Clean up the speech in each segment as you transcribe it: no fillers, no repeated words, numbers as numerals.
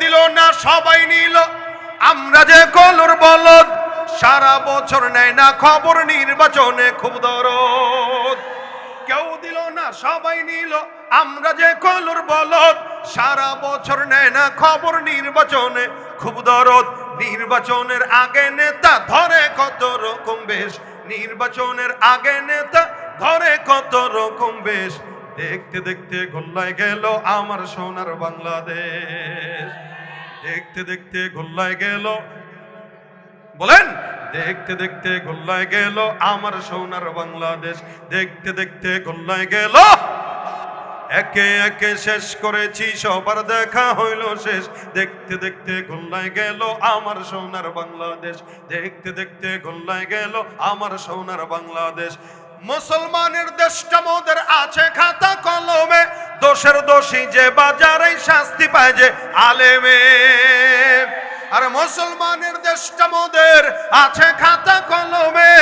দিল না সবাই নিল, আমরা যে কলুর বলদ, সারা বছর নেয় না খবর, নির্বাচনে খুব দরদ। কেউ দিল না সবাই নিল, আমরা যে কলুর বলদ, সারা বছর নেয় না খবর, নির্বাচনে খুব দরদ। নির্বাচনের আগে নেতা ধরে কত রকম বেশ, নির্বাচনের আগে নেতা ধরে কত রকম বেশ। দেখতে দেখতে গোল্লায় গেল আমার সোনার বাংলাদেশ, দেখতে দেখতে গোল্লায় গেল, বলেন দেখতে দেখতে গোল্লায় গেল আমার সোনার বাংলাদেশ, দেখতে দেখতে গোল্লায় গেল। একে একে শেষ করেছি সবার দেখা হইল শেষ, দেখতে দেখতে গোল্লায় গেল আমার সোনার বাংলাদেশ, দেখতে দেখতে গোল্লায় গেল আমার সোনার বাংলাদেশ। মুসলমানের দেশটা মোদের আছে খাতা কলমে, দোষের দোষী যে বাজারে শাস্তি পায় যে আলেমে। আর মুসলমানের দেশটা মোদের আছে খাতা কলমে,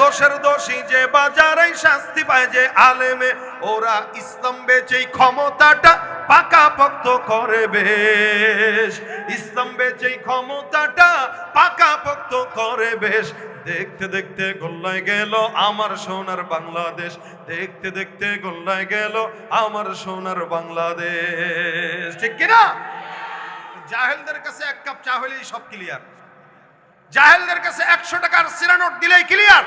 দোষের দোষী যে বাজারে শাস্তি পায় যে আলেমে। ওরা ইসলাম বেচেই ক্ষমতাটা পাকাপোক্ত করে বেশ, ইসলাম বেচেই ক্ষমতাটা পাকাপোক্ত করে বেশ। দেখতে দেখতে গোল্লায় গেল আমার সোনার বাংলাদেশ, দেখতে দেখতে গোল্লায় গেল আমার সোনার বাংলাদেশ। ঠিক কিনা? জাহেলদের কাছে এক কাপ চা হলেই সব ক্লিয়ার, জাহেলদের কাছে 100 টাকার সিরা নোট দিলেই ক্লিয়ার,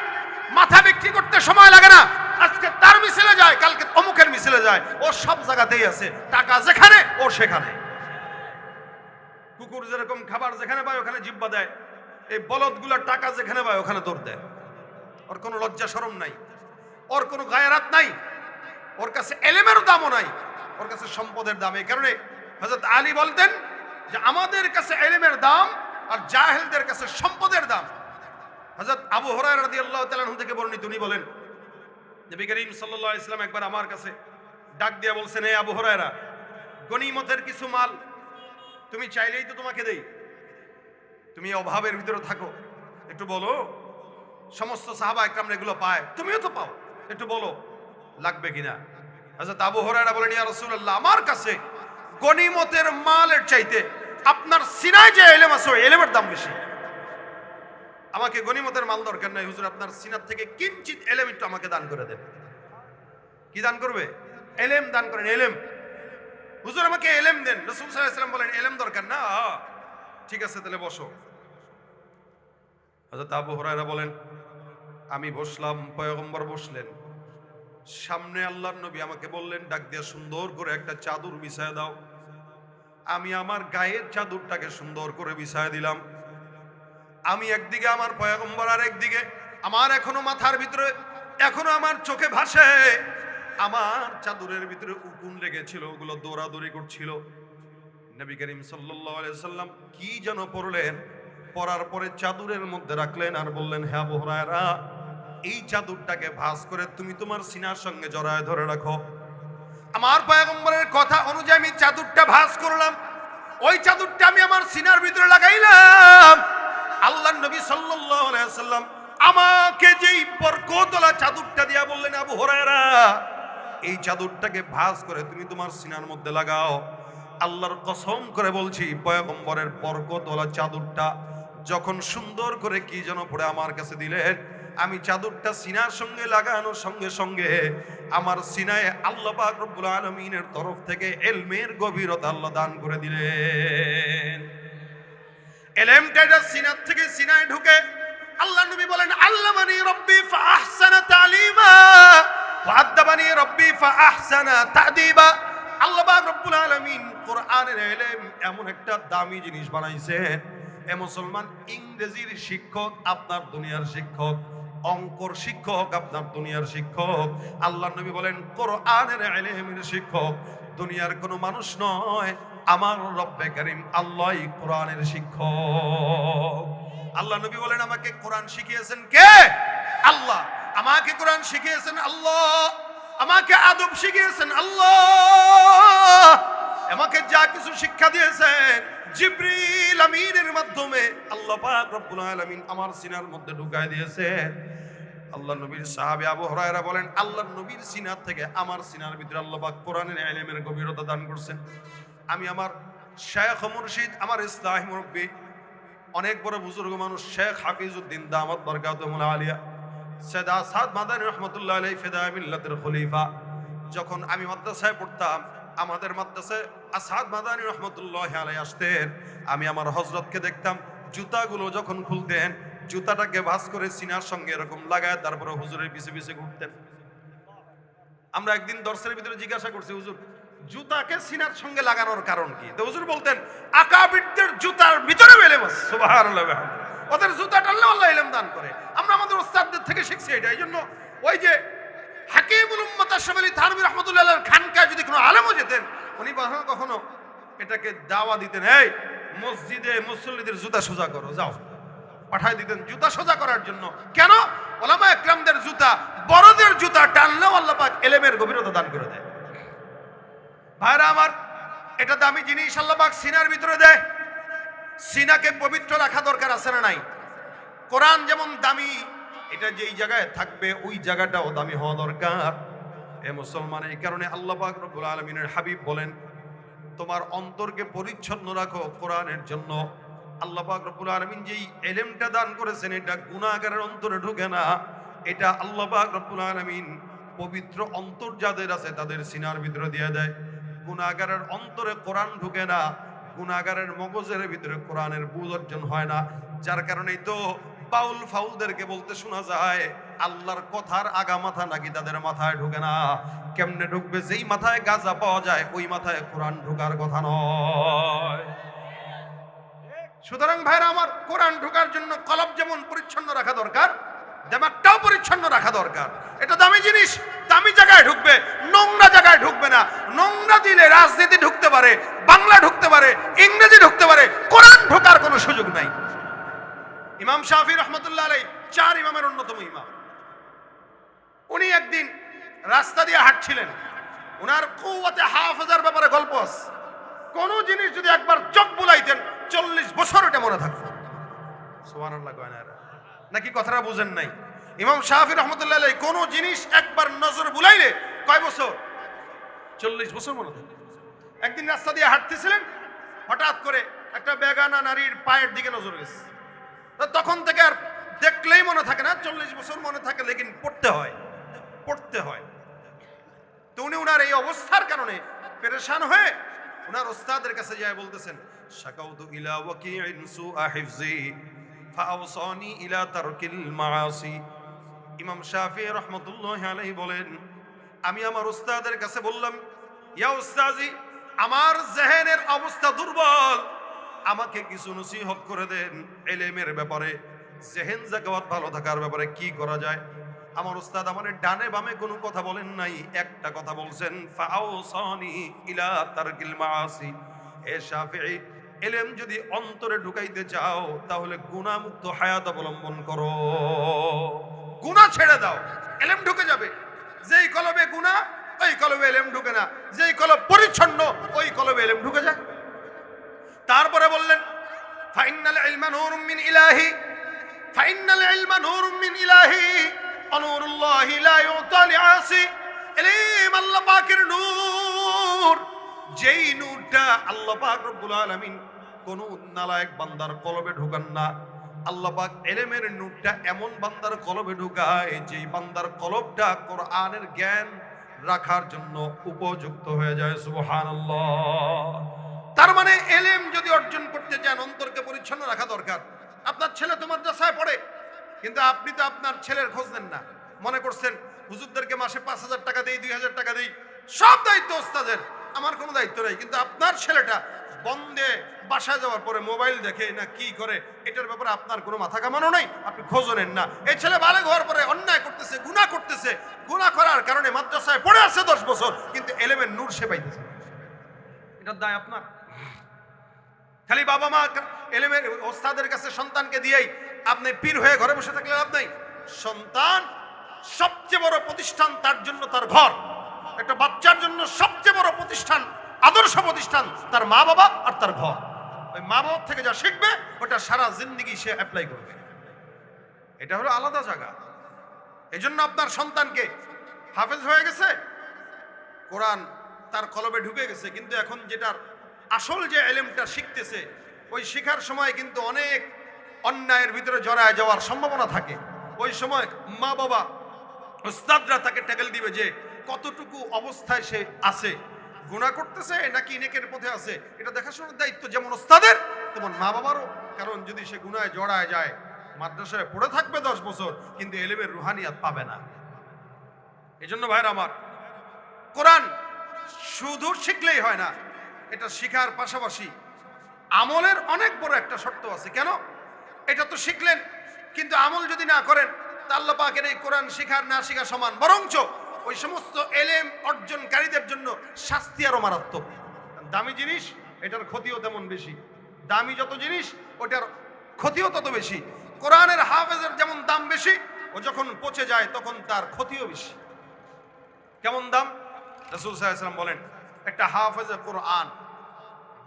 মাথা বিক্রি করতে সময় লাগে না। আজকে তার মিছিলে যায়, কালকে অমুকের মিছিলে যায়, ও সব জায়গাতেই আছে, টাকা যেখানে ও সেখানে। কুকুর যেরকম খাবার যেখানে পায় ওখানে জিব্বা দেয়, এই বলদগুলোর টাকা যেখানে পায় ওখানে দৌড় দেয়। ওর কোনো লজ্জা শরম নাই, ওর কোনো গায়রাত নাই, ওর কাছে এলেমের দামও নাই, ওর কাছে সম্পদের দাম। এই কারণে হযরত আলী বলতেন যে আমাদের কাছে এলেমের দাম আর জাহেলদের কাছে সম্পদের দাম। হযরত আবু হুরায়রা রাদিয়াল্লাহু তাআলা আনহু থেকে বর্ণিত, উনি বলেন নবী করিম সাল্লাল্লাহু আলাইহি ওয়াসাল্লাম একবার আমার কাছে ডাক দিয়ে বলছেন, হে আবু হুরায়রা, গনিমতের কিছু মাল তুমি চাইলেই তো তোমাকে দেই, তুমি অভাবের ভিতরে থাকো, একটু বলো। সমস্ত সাহাবা একরামরা এগুলো পায়, তুমিও তো পাও, একটু বলো লাগবে কিনা। হযরত আবু হুরায়রা বলেন, ইয়া রাসূলুল্লাহ, আমার কাছে গনিমতের মালের চাইতে আপনার সিনায় যে ইলম আছে ওই ইলমের দাম বেশি। আমাকে গনিমতের মাল দরকার নাই হুজুর, আপনার সিনার থেকে কিঞ্চিত ইলম একটু আমাকে দান করে দেন। কি দান করবে? ইলম দান করেন, ইলম। হুজুর আমাকে ইলম দেন। রাসূল সাল্লাল্লাহু আলাইহি ওয়াসাল্লাম বলেন, ইলম দরকার না? ঠিক আছে তাহলে বসো। হযরত আবু হুরায়রা বলেন, আমি বসলাম, পয়গম্বর বসলেন, সামনে আল্লাহর নবী আমাকে বললেন, ডাক দিয়ে সুন্দর করে একটা চাদর বিছায় দাও। আমি আমার গায়ের চাদরটাকে সুন্দর করে বিছায় দিলাম। আমি একদিকে আমার পয়গম্বর, আর একদিকে আমার এখনো মাথার ভিতরে, এখনো আমার চোখে ভাসে আমার চাদরের ভিতরে উকুন লেগেছিল, ওগুলো দৌড়াদৌড়ি করছিল। নবী করিম সাল্লাল্লাহু আলাইহি সাল্লাম কি যেন পড়লেন, পড়ার পরে চাদরের মধ্যে রাখলেন আর বললেন, হে আবু হুরায়রা, এই চাদরটাকে ভাঁজ করে তুমি তোমার সিনার সঙ্গে জড়ায় ধরে রাখো। আমার পয়গম্বরের কথা অনুযায়ী আমি চাদরটা ভাঁজ করলাম, ওই চাদরটা আমি আমার সিনার ভিতরে লাগাইলাম। আল্লাহর নবী সাল্লাল্লাহু আলাইহি ওয়াসাল্লাম আমাকে যেই বরকতওয়ালা চাদরটা দিয়া বললেন, আবু হুরায়রা, এই চাদরটাকে ভাঁজ করে তুমি তোমার সিনার মধ্যে লাগাও। আল্লাহর কসম করে বলছি, পয়গম্বরের বরকতওয়ালা চাদরটা যখন সুন্দর করে কি যেন পড়ে আমার কাছে দিলেন, আমি চাদরটা সিনার সঙ্গে লাগানোর সঙ্গে সঙ্গে আমার সিনায় আল্লাহ পাক রব্বুল আলামিনের তরফ থেকে ইলমের গভীরতা আল্লাহ দান করে দিলেন। ইলমটা সিনার থেকে সিনায় ঢুকে আল্লাহ নবী বলেন, আল্লামানি রব্বি ফাআহসানা তালিমা ওয়া আদাবানি রব্বি ফাআহসানা তাদিবা। আল্লাহ পাক রব্বুল আলামিন কোরআনের ইলম এমন একটা দামি জিনিস বানাইছেন, এ মুসলমান, ইংরেজির শিক্ষক আপনার দুনিয়ার শিক্ষক, অঙ্কর শিক্ষক আপনার দুনিয়ার শিক্ষক। আল্লাহ নবী বলেন, কোরআনের ইলমের শিক্ষক দুনিয়ার কোনো মানুষ নয়, আমার রব্বে কারীম আল্লাহই কোরআনের শিক্ষক। আল্লাহ নবী বলেন, আমাকে কোরআন শিখিয়েছেন কে? আল্লাহ। আমাকে কোরআন শিখিয়েছেন আল্লাহ, আমাকে আদব শিখিয়েছেন আল্লাহ, আমাকে যা কিছু শিক্ষা দিয়েছেন জিবরিল আমিনের মাধ্যমে আল্লাহ পাক রব্বুল আলামিন আমার সিনার মধ্যে ঢুকায় দিয়েছেন। আল্লাহ নবীর সাহাবী আবু হুরায়রা বলেন, আল্লাহ নবীর সিনার থেকে আমার সিনার ভিতরে আল্লাহ পাক কোরআনের ইলমের গভীরতা দান করছেন। আমি আমার শেখ মুর্শিদ আমার ইসলাহি মুরব্বী, অনেক বড় বুজুর্গ মানুষ, শেখ হাফিজউদ্দিন দামাত বরকাতুহুল আলিয়া সৈয়দ আসাদ মাদানী রহমতুল্লাহ আলাইহি ফিদায়ে মিল্লাতের খলিফা, যখন আমি মাদ্রাসায় পড়তাম, আমাদের মাদ্রাসায় আসাদ মাদানী রহমতুল্লাহ আলাইহি আসতেন। আমি আমার হযরতকে দেখতাম, জুতাগুলো যখন খুলতেন, জুতাটাকে ভাঁজ করে সিনার সঙ্গে এরকম লাগায় তারপরে হুজুরের পিছে পিছে ঘুরতেন। আমরা একদিন দর্শের ভিতরে জিজ্ঞাসা করছি, হুজুর জুতাকে সিনার সঙ্গে লাগানোর কারণ কি? তো হুজুর বলতেন, আকাবিরদের জুতার ভিতরে ইলম আছে, সুবহানাল্লাহ, ওদের জুতা টানলে আল্লাহ ইলম দান করে। আমরা আমাদের ওস্তাদদের থেকে শিখছি এটা। এই জন্য ওই যে হাকিমুল উম্মাত আশরাফ আলী থানভী রাহমাতুল্লাহ আলাইহির খানকায় যদি কোনো আলেমও যেতেন, উনি কখনো কখনো এটাকে দাওয়া দিতেন, এই মসজিদে মুসল্লিদের জুতা সোজা করো, যাও, পাঠায় দিতেন জুতা সোজা করার জন্য। কেন? ওলামা একরামদের জুতা, বড়দের জুতা টানলেও আল্লাহ পাক ইলমের গভীরতা দান করে দেয়। ভাইরা আমার, এটা দামি জিনিস আল্লাহ পাক সিনার ভিতরে দেয়। সিনাকে পবিত্র রাখা দরকার আছে না নাই? কোরআন যেমন দামি, এটা যেই জায়গায় থাকবে ওই জায়গাটাও দামি হওয়া দরকার। এ মুসলমান, এই কারণে আল্লাহ পাক রব্বুল আলামিনের হাবিব বলেন, তোমার অন্তরকে পরিচ্ছন্ন রাখো কোরআনের জন্য। আল্লাহ পাক রব্বুল আলামিন যেই ইলমটা দান করেছেন, এটা গুনাহগারের অন্তরে ঢোকে না। এটা আল্লাহ পাক রব্বুল আলামিন পবিত্র অন্তর যাদের আছে তাদের সিনার ভিতরে দিয়ে দেয়। গুনাহগারের অন্তরে কোরআন ঢোকে না, গুনাহগারের মগজের ভিতরে কোরআনের বুঝ অর্জন হয় না। যার কারণেই তো বাউল ফাউলদেরকে বলতে শোনা যায়, আল্লাহর কথার আগা মাথা নাকি তাদের মাথায় ঢোকে না। কেমনে ঢুকবে? যেই মাথায় গাঁজা পাওয়া যায় ওই মাথায় কোরআন ঢোকার কথা নয়। সুতরাং ভাইরা আমার, কোরআন ঢোকার জন্য কলব যেমন পরিচ্ছন্ন রাখা দরকার, দিমাগটাও পরিচ্ছন্ন রাখা দরকার। এটা দামি জিনিস, দামি জায়গায় ঢুকবে, নোংরা জায়গায় ঢুকবে না। নোংরা দিলে রাজনীতি ঢুকতে পারে, বাংলা ঢুকতে পারে, ইংরেজি ঢুকতে পারে, কোরআন ঢোকার কোনো সুযোগ নাই। ইমাম শাফি রহমতুল্লাহ আলাইহি 4 ইমামের অন্যতম ইমাম। উনি একদিন রাস্তা দিয়ে হাঁটছিলেন, ওনার কুওয়াতে হাফেজার ব্যাপারে গল্প আছে। কোন জিনিস যদি একবার চোখ বুলাইতেন 40 বছর এটা মনে থাকতো। সুবহানাল্লাহ, কয় না নাকি? কথাটা বুঝেন নাই? ইমাম শাফি রহমতুল্লাহ আলাইহি কোন জিনিস একবার নজর বুলাইলে কয় বছর? 40 বছর মনে থাকে। একদিন রাস্তা দিয়ে হাঁটতেছিলেন, হঠাৎ করে একটা বেগানা নারীর পায়ের দিকে নজর গেছে। তখন থেকে আর দেখলেই মনে থাকে না, 40 বছর মনে থাকে, লেকিন পড়তে হয়, পড়তে হয়। তো উনি উনার এই অবস্থার কারণে পেরেশান হয়ে উনার ওস্তাদের কাছে যায় বলতেছেন, শাকাউতু ইলা ওয়াকিইন সুআ হিফজি ফাআওসানি ইলা তারকিল মাআসি। ইমাম শাফি রাহমাতুল্লাহি আলাইহি বলেন, আমি আমার ওস্তাদের কাছে বললাম, ইয়া ওস্তাজি, আমার জেহেনের অবস্থা দুর্বল, আমাকে কিছু নসিহত করে দেন ইলমের ব্যাপারে, জেহেন জাকাত ভালো থাকার ব্যাপারে কি করা যায়। আমার ওস্তাদ আমার ডানে বামে কোনো কথা বলেন নাই, একটা কথা বলছেন, ফাআওসানি ইলা তারকিল মাআসি। এ শাফিঈ, ইলম যদি অন্তরে ঢুকাইতে চাও তাহলে গুনাহমুক্ত হায়াত অবলম্বন করো, গুনাহ ছেড়ে দাও, ইলম ঢুকে যাবে। যেই কলবে গুনাহ ওই কলবে ইলম ঢুকে না, যেই কলব পরিচ্ছন্ন ওই কলবে ইলম ঢুকে যায়। তারপরে বললেন, ফাইনাল ইলমা নূরুম মিন ইলাহি, ফাইনাল ইলমা নূরুম মিন ইলাহি অনুরুল্লাহি লা ইউতা লিআসি। ইলম আল্লাহ পাকের নূর, যেই নূরটা আল্লাহ পাক রব্বুল আলামিন কোন নালায়েক বান্দার কলবে ঢুকান না। আল্লাহ পাক ইলমের নূরটা এমন বান্দার কলবে ঢুকায় যেই বান্দার কলবটা কোরআনের জ্ঞান রাখার জন্য উপযুক্ত হয়ে যায়। সুবহানাল্লাহ। তার মানে ইলম যদি অর্জন করতে চান অন্তরকে পরিচ্ছন্ন রাখা দরকার। আপনার ছেলে তো মাদ্রাসায় পড়ে, কিন্তু আপনি তো আপনার ছেলের খোঁজ নেন না। মনে করছেন হুজুরদেরকে মাসে 5000 টাকা দেই, 2000 টাকা দেই, সব দায়িত্ব ওস্তাদের, আমার কোনো দায়িত্ব নেই। কিন্তু আপনার ছেলেটা বন্ধে বাসায় যাওয়ার পরে মোবাইল দেখে না কি করে, এটার ব্যাপারে আপনার কোনো মাথা কামানো নাই, আপনি খোঁজও নেন না। এই ছেলে বালেগ হওয়ার পরে অন্যায় করতেছে, গুনাহ করতেছে, গুনাহ করার কারণে মাদ্রাসায় পড়ে আছে 10 বছর, কিন্তু ইলমের নূর সে পাইতেছে, এটার দায় আপনার। খালি বাবা মা ইলমের ওস্তাদের কাছে সন্তানকে দিয়েই আপনি পীর হয়ে ঘরে বসে থাকলে লাভ নাই। সন্তান সবচেয়ে বড় প্রতিষ্ঠান, তার জন্য তার ঘর। একটা বাচ্চার জন্য সবচেয়ে বড় প্রতিষ্ঠান, আদর্শ প্রতিষ্ঠান তার মা বাবা আর তার ঘর। ওই মা বাবার থেকে যা শিখবে ওটা সারা জিন্দেগি সে অ্যাপ্লাই করবে, এটা হলো আলাদা জায়গা। এই জন্য আপনার সন্তানকে হাফেজ হয়ে গেছে, কোরআন তার কলবে ঢুকে গেছে, কিন্তু এখন যেটার আসল যে ইলমটা শিখতেছে ওই শেখার সময় কিন্তু অনেক অন্যায়ের ভিতরে জড়ায় যাওয়ার সম্ভাবনা থাকে। ওই সময় মা বাবা উস্তাদরা তাকে ট্যাকেল দিবে যে কতটুকু অবস্থায় সে আছে, গুনাহ করতেছে নাকি নেকের পথে আছে, এটা দেখাশোনার দায়িত্ব যেমন উস্তাদের তেমন মা বাবারও। কারণ যদি সে গুনাহে জড়ায় যায়, মাদ্রাসায় পড়ে থাকবে 10 বছর কিন্তু ইলমের রুহানিয়াত পাবে না। এজন্য ভাইরা আমার, কোরআন শুধু শিখলেই হয় না, এটা শিখার পাশাপাশি আমলের অনেক বড় একটা শর্ত আছে। কেন? এটা তো শিখলেন কিন্তু আমল যদি না করেন তা আল্লাহ পাকের এই কোরআন শিখার না শিখা সমান, বরঞ্চ ওই সমস্ত এলেম অর্জনকারীদের জন্য শাস্তি আরো মারাত্মক। দামি জিনিস এটার ক্ষতিও তেমন বেশি, দামি যত জিনিস ওটার ক্ষতিও তত বেশি। কোরআনের হাফেজের যেমন দাম বেশি, ও যখন পচে যায় তখন তার ক্ষতিও বেশি। কেমন দাম? রাসূল সাল্লাল্লাহু আলাইহি ওয়াসাল্লাম বলেন, একটা হাফেজে কোরআন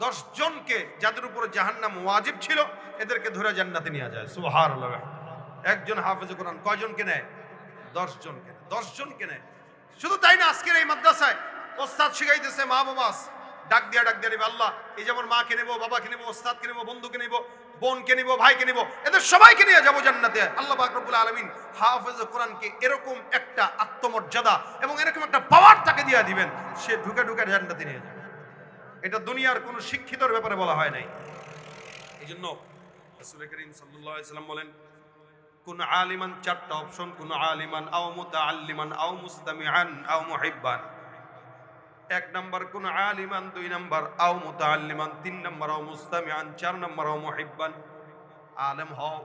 10 জনকে যাদের উপরে জাহান্নাম ওয়াজিব ছিল এদেরকে ধরে জান্নাতে নিয়ে যায়। সুবহানাল্লাহ। একজন হাফেজে কোরআন কয়জনকে নেয়? 10 জনকে। 10 জনকে নেয়। শুধু তাই না, আজকের এই মাদ্রাসায় ওস্তাদ শিখাইতেছে, মা বাবা ডাক দিয়া নিবে, আল্লাহ এই যেমন মাকে নেব, বাবাকে নেব, ওস্তাদকে নেব, বন্ধুকে নেব, বোনকে নেব, ভাইকে নেব, এদের সবাইকে নিয়ে যাবো জান্নাতে। আল্লাহ পাক রব্বুল আলামিন হাফেজ কোরআনকে এরকম একটা আত্মমর্যাদা এবং এরকম একটা পাওয়ার তাকে দিয়ে দিবেন, সে ঢুকে ঢুকে জান্নাতে নিয়ে যাবে। এটা দুনিয়ার কোনো শিক্ষিতর ব্যাপারে বলা হয় নাই। এই জন্য রাসূল করিম সাল্লাল্লাহু আলাইহি ওয়াসাল্লাম বলেন, কোন আলিমান, 4টা অপশন, কোন আলিমান আও মুতাআল্লিমান আও মুস্তামিআন আও মুহিব্বান। 1 নাম্বার কোন আলিমান, 2 নাম্বার আও মুতাআল্লিমান, 3 নাম্বার আও মুস্তামিআন, 4 নাম্বার আও মুহিব্বান। আলেম হও,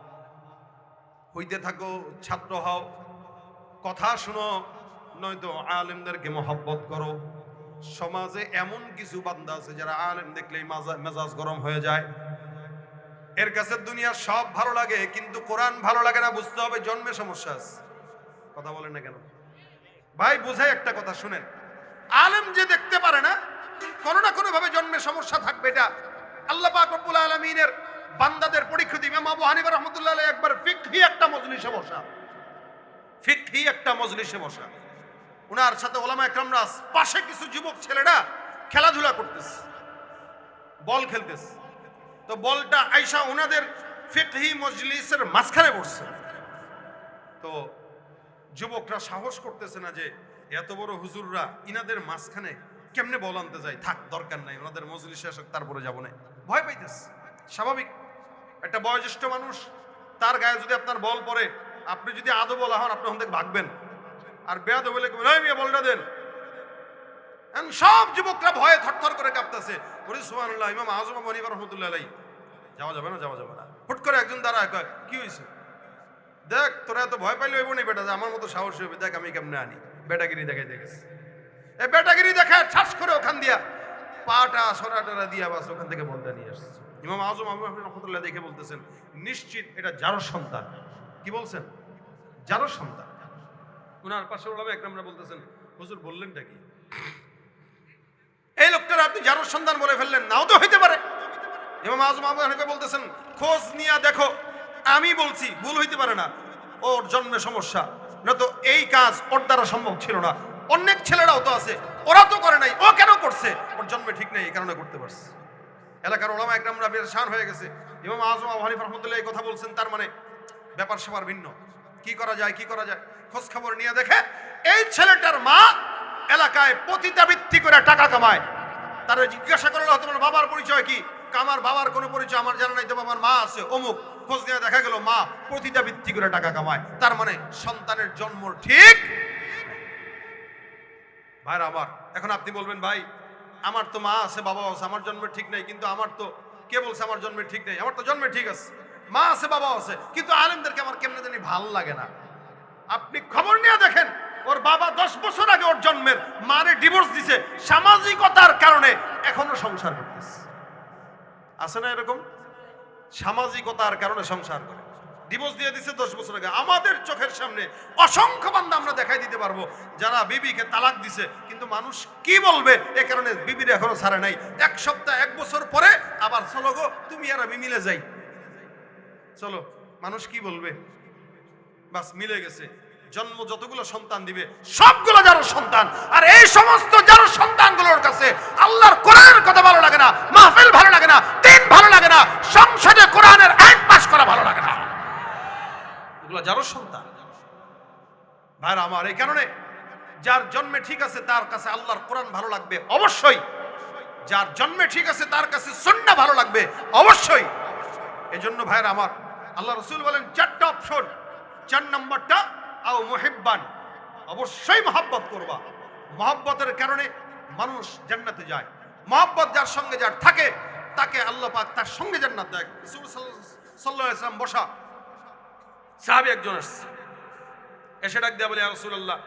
হইতে থাকো, ছাত্র হও, কথা শুনো, নয়তো আলেমদেরকে মহব্বত করো। সমাজে এমন কিছু বান্দা আছে যারা আলেম দেখলেই মেজাজ গরম হয়ে যায়, এর কাছে দুনিয়া সব ভালো লাগে কিন্তু কোরআন ভালো লাগে না। বুঝতে হবে জন্মে সমস্যা আছে। কথা বলেন না কেন ভাই? বুঝাই একটা কথা শুনেন, আলেম যে দেখতে পারে না, কোনো না কোনো ভাবে জন্মে সমস্যা থাকবে। এটা আল্লাহ পাক রব্বুল আলামিনের বান্দাদের পরীক্ষা দিবে। ইমাম আবু হানিফা রাহমাতুল্লাহ আলাইহি একবার ফিকহি একটা মজলিসে বসা, উনার সাথে ওলামা একরামরা, পাশে কিছু যুবক ছেলেরা খেলাধুলা করতেছে, বল খেলতেছে। তো বলটা আইসা ওনাদের ফিকহি মজলিসের মাঝখানে পড়ছে। তো যুবকরা সাহস করতেছে না যে এত বড় হুজুররা ইনাদের মাঝখানে কেমনে বল আনতে যায়, থাক দরকার নাই, ওনাদের মজলিসে আসুক তারপরে যাবো না। ভয় পাইতেছে, স্বাভাবিক। একটা বয়োজ্যেষ্ঠ মানুষ, তার গায়ে যদি আপনার বল পড়ে, আপনি যদি আদো বলা হন আপনি ওখান থেকে ভাগবেন, আর বেয়াদো বলে বলটা দেন। সব যুবকরা ভয়ে থরথর করে কাঁপতেছে। সুবহানাল্লাহ। ইমাম আযম আবু হানিফা রাহমাতুল্লাহ আলাইহি, যাওয়া যাবে না। হুট করে একজন দাঁড়ায়, কয় কি হয়েছে? দেখ তোরা এত ভয় পাইলে হইব না বেটা, আমার মতো সাহস হবে, দেখ আমি কেমনে আনি। বেটাগিরি দেখাই দেখেছে, এই বেটাগিরি দেখায় ঠাস করে ওখান দিয়া পাটা সরাটারা দিয়া বাস ওখান থেকে বলটা নিয়ে আসছে। ইমাম আযম আবু হানিফা রাহমাতুল্লাহ দেখে বলতেছেন, নিশ্চিত এটা জারর সন্তান। কি বলছেন? জারর সন্তান। উনার পাশে ওলামা একরামরা বলতেছেন, হুজুর বললেনটা কি? এই লোকটার আপনি জারর সন্তান বলে ফেললেন, নাও তো হইতে পারে। ইমাম আযম আবু হানিফা বলতেছেন, খোঁজ নিয়ে দেখো, আমি বলছি ভুল হইতে পারে না, ওর জন্মে সমস্যা, না তো এই কাজ ওর দ্বারা সম্ভব ছিল না। অনেক ছেলেরাও তো আছে, ওরা তো করে নাই, ও কেন করছে? ওর জন্মে ঠিক নেই, এই কারণে করতে পারছে। এলাকার ওলামা একরামরা পেরেশান হয়ে গেছে। ইমাম আযম আবু হানিফা রাহমাতুল্লাহ এই কথা বলছেন, তার মানে ব্যাপার স্যাপার ভিন্ন। কি করা যায়? খোঁজ খবর নিয়ে দেখে এই ছেলেটার মা এলাকায় পতিতাবৃত্তি করে টাকা কামায়। তারা জিজ্ঞাসা করলো, তোমার বাবার পরিচয় কি? আমার বাবার কোনো পরিচয় আমার জানা নাই, তো আমার মা আছে অমুক। খোঁজ নিয়ে দেখা গেল মা পতিতাবৃত্তি করে টাকা কামায়। তার মানে সন্তানের জন্ম ঠিক। ভাইরা আমার, এখন আপনি বলবেন, ভাই আমার তো মা আছে বাবা আছে, আমার জন্মে ঠিক নাই, কিন্তু আমার তো কে বলছে আমার জন্মে ঠিক নেই? আমার তো জন্মে ঠিক আছে, মা আছে বাবা আছে, কিন্তু আলেমদেরকে আমার কেমনে জানি ভাল লাগে না। আপনি খবর নিয়ে দেখেন, ওর বাবা 10 বছর আগে ওর জন্মের মারে ডিভোর্স দিছে, সামাজিকতার কারণে এখনো সংসার করতেছে। আছে না এরকম? সামাজিকতার কারণে সংসার করে, ডিভোর্স দিয়ে দিছে 10 বছর আগে। আমাদের চোখের সামনে অসংখ্য বান্দা আমরা দেখাই দিতে পারবো যারা বিবিকে তালাক দিছে, কিন্তু মানুষ কি বলবে এ কারণে বিবির এখনো ছাড়ে নাই। 1 সপ্তাহ 1 বছর পরে আবার চলো গো তুমি আর আমি মিলে যাই, চলো। মানুষ কি বলবে? বাস মিলে গেছে, জন্ম যতগুলো সন্তান দিবে সবগুলো যার সন্তান। আর এই সমস্ত যার সন্তানগুলোর কাছে আল্লাহর কোরআনের কথা ভালো লাগে না, মাহফিল ভালো লাগে না, দিন ভালো লাগে না, সংসদে কোরআনের আইন পাস করা ভালো লাগে না। এগুলো যার সন্তান। ভাইরা আমার, এই কারণে যার জন্মে ঠিক আছে তার কাছে আল্লাহর কোরআন ভালো লাগবে অবশ্যই, যার জন্মে ঠিক আছে তার কাছে সুন্নাহ ভালো লাগবে অবশ্যই। এজন্য ভাইরা আমার, আল্লাহ রাসূল বলেন 4টা অপশন, 4 নম্বরটা আও মুহিব্বান, অবশ্যই মহব্বত করবা। মহব্বতের কারণে মানুষ জান্নাতে যায়। মহব্বত যার সঙ্গে যার থাকে তাকে আল্লাহ পাক তার সঙ্গে জান্নাত দেয়। রাসূল সাল্লাল্লাহু আলাইহি ওয়াসাল্লাম বসা, সাহাবী একজন আসছে, এসে ডাক দিয়া বলে, ইয়া রাসূলুল্লাহ,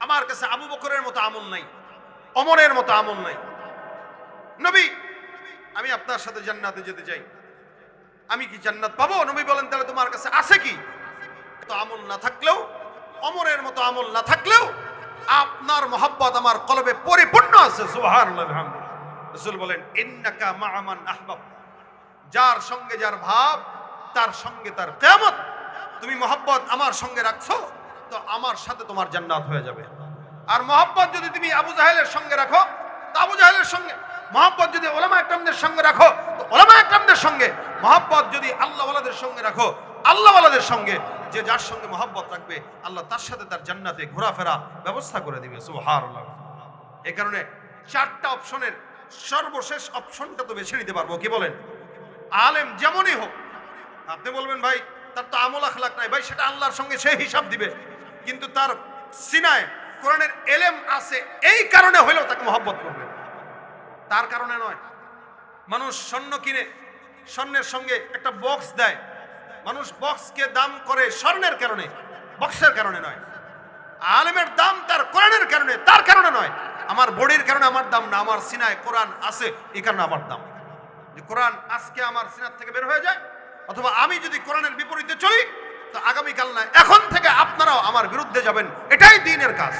আমার কাছে আবু বকরের মতো আমল নাই, ওমরের মতো আমল নাই। নবী, আমি আপনার সাথে জান্নাতে যেতে চাই, আমি কি জান্নাত পাবো? নবী বলেন, তাহলে তোমার কাছে আছে কি? তো আমল না থাকলেও, ওমরের মতো আমল না থাকলেও আপনার মহব্বত আমার কলবে পরিপূর্ণ আছে। সুবহানাল্লাহ ওয়া বিহামদিহি। রাসূল বলেন, ইন্নাকা মা'a মান আহবাব, যার সঙ্গে যার ভাব তার সঙ্গে তার কিয়ামত। তুমি মহব্বত আমার সঙ্গে রাখছো তো আমার সাথে তোমার জান্নাত হয়ে যাবে। আর মহব্বত যদি তুমি আবু জাহেলের সঙ্গে রাখো তো আবু জাহেলের সঙ্গে, মহব্বত যদি ওলামা একরামদের সঙ্গে রাখো তো ওলামা একরামদের সঙ্গে, মহব্বত যদি আল্লাহ ওয়ালাদের সঙ্গে রাখো আল্লাহ ওয়ালাদের সঙ্গে। যে যার সঙ্গে মহব্বত রাখবে আল্লাহ তার সাথে তার জান্নাতে ঘোরাফেরা ব্যবস্থা করে দিবে। সুবহানাল্লাহ। এই কারণে 4টা অপশনের সর্বশেষ অপশনটা তো বেছে নিতে পারবো, কি বলেন? আলেম যেমনই হোক, আপনি বলবেন ভাই তার তো আমল আখলাক নাই, ভাই সেটা আল্লাহর সঙ্গে সে হিসাব দিবে, কিন্তু তার সিনায় কোরআনের এলেম আছে এই কারণে হইলেও তাকে মহব্বত করবে, তার কারণে নয়। মানুষ স্বর্ণ কিনে, স্বর্ণের সঙ্গে একটা বক্স দেয়, মানুষ বক্সকে দাম করে স্বর্ণের কারণে, বক্সের কারণে নয়। আলেমের দাম তার কোরআনের কারণে, তার কারণে নয়। আমার বডির কারণে আমার দাম না, আমার সিনায় কোরআন আছে এই কারণে আমার দাম। যে কোরআন আজকে আমার সিনার থেকে বের হয়ে যায়, অথবা আমি যদি কোরআনের বিপরীতে চলি তো আগামীকাল না এখন থেকে আপনারাও আমার বিরুদ্ধে যাবেন, এটাই দ্বীনের কাজ।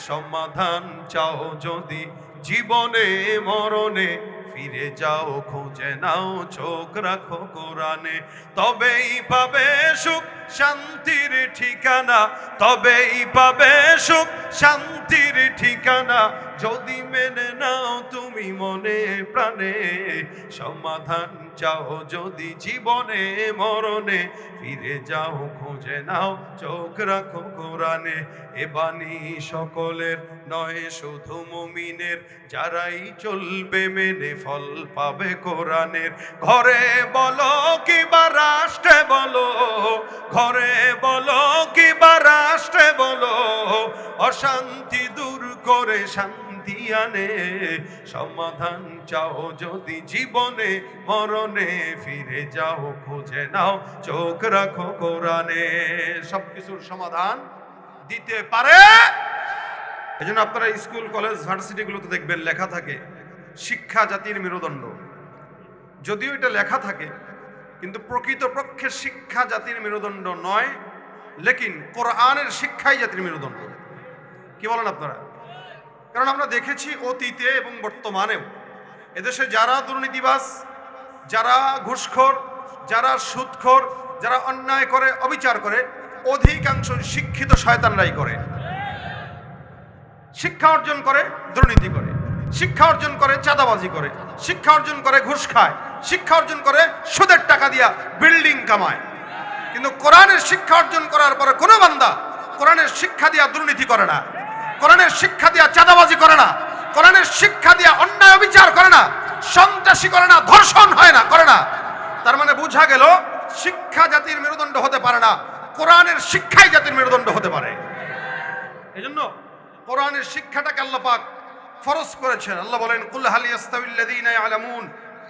সমাধান চাও যদি জীবনে মরণে, ফিরে যাও খুঁজে নাও চোখ রাখো কোরআনে, তবেই পাবে সুখ শান্তির ঠিকানা, তবেই পাবে সুখ শান্তির ঠিকানা, যদি মেনে নাও তুমি মনে প্রাণে। সমাধান চাও যদি জীবনে মরণে, ফিরে যাও খুঁজে নাও চোখ রাখো কোরআনে। এ বাণী সকলের নয় শুধু মুমিনের, যারাই চলবে মেনে ফল পাবে কোরআনের। ঘরে বলো কিবা রাষ্ট্রে বলো, ঘরে বলো কিবা রাষ্ট্রে বলো, অশান্তি দূর করে শান্তি আনে। সমাধান চাও যদি জীবনে মরণে, ফিরে যাও খুঁজে নাও চোখ রাখো কোরআনে। সবকিছুর সমাধান দিতে পারে। এজন্য আপনারা স্কুল কলেজ ভার্সিটিগুলোতে দেখবেন লেখা থাকে শিক্ষা জাতির মেরুদণ্ড। যদিও এটা লেখা থাকে কিন্তু প্রকৃতপক্ষে শিক্ষা জাতির মেরুদণ্ড নয়, লেকিন কোরআনের শিক্ষাই জাতির মেরুদণ্ড। কি বলেন আপনারা? কারণ আমরা দেখেছি অতীতে এবং বর্তমানেও এদেশে যারা দুর্নীতিবাজ, যারা ঘুষখোর, যারা সুদখোর, যারা অন্যায় করে, অবিচার করে, অধিকাংশ শিক্ষিত শয়তানরাই করে। শিক্ষা অর্জন করে দুর্নীতি করে, শিক্ষা অর্জন করে চাঁদাবাজি করে, শিক্ষা অর্জন করে ঘুষ খায়, শিক্ষা অর্জন করে সুদের টাকা দিয়া বিল্ডিং কামায়। কিন্তু কোরআনের শিক্ষা অর্জন করার পরে কোনো বান্দা কোরআনের শিক্ষা দিয়া দুর্নীতি করে না, কোরআনের শিক্ষা দিয়া চাঁদাবাজি করে না, কোরআনের শিক্ষা দিয়া অন্যায় অবিচার করে না, সন্ত্রাসী করে না, ধর্ষণ হয় না, করে না। তার মানে বোঝা গেল শিক্ষা জাতির মেরুদণ্ড হতে পারে না, কোরআনের শিক্ষাই জাতির মেরুদণ্ড হতে পারে। এজন্য কোরআনের শিক্ষাটাকে আল্লাহ পাক ফরজ করেছেন। আল্লাহ বলেন, কুল হাল ইয়াস্তাবিল্লাযীনা ইয়ালামুন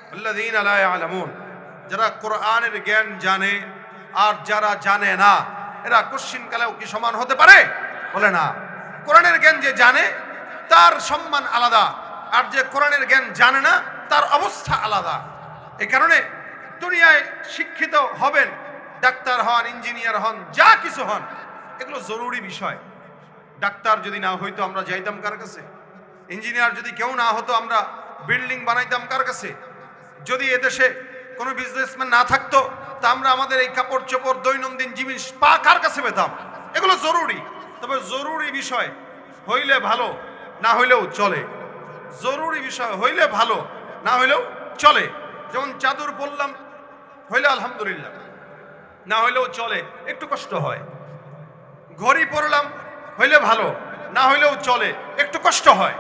ওয়াল্লাযীনা লা ইয়ালামুন, যারা কোরআনের জ্ঞান জানে আর যারা জানে না এরা কোশ্চিনকালেও কি সমান হতে পারে? বলে না। কোরআনের জ্ঞান যে জানে তার সম্মান আলাদা, আর যে কোরআনের জ্ঞান জানে না তার অবস্থা আলাদা। এই কারণে দুনিয়ায় শিক্ষিত হবেন, ডাক্তার হন, ইঞ্জিনিয়ার হন, যা কিছু হন, এগুলো জরুরি বিষয়। ডাক্তার যদি না হইতো আমরা যাইতাম কার কাছে? ইঞ্জিনিয়ার যদি কেউ না হতো আমরা বিল্ডিং বানাইতাম কার কাছে? যদি এদেশে কোনো বিজনেসম্যান না থাকতো তা আমরা আমাদের এই কাপড় চোপড় দৈনন্দিন জিনিস কার কাছে পেতাম? এগুলো জরুরি, তবে জরুরি বিষয় হইলে ভালো, না হইলেও চলে। জরুরি বিষয় হইলে ভালো, না হইলেও চলে। যেমন চাদর পরলাম, হইলে আলহামদুলিল্লাহ, না হইলেও চলে, একটু কষ্ট হয়। ঘড়ি পরলাম, হইলে ভালো, না হইলেও চলে, একটু কষ্ট হয়।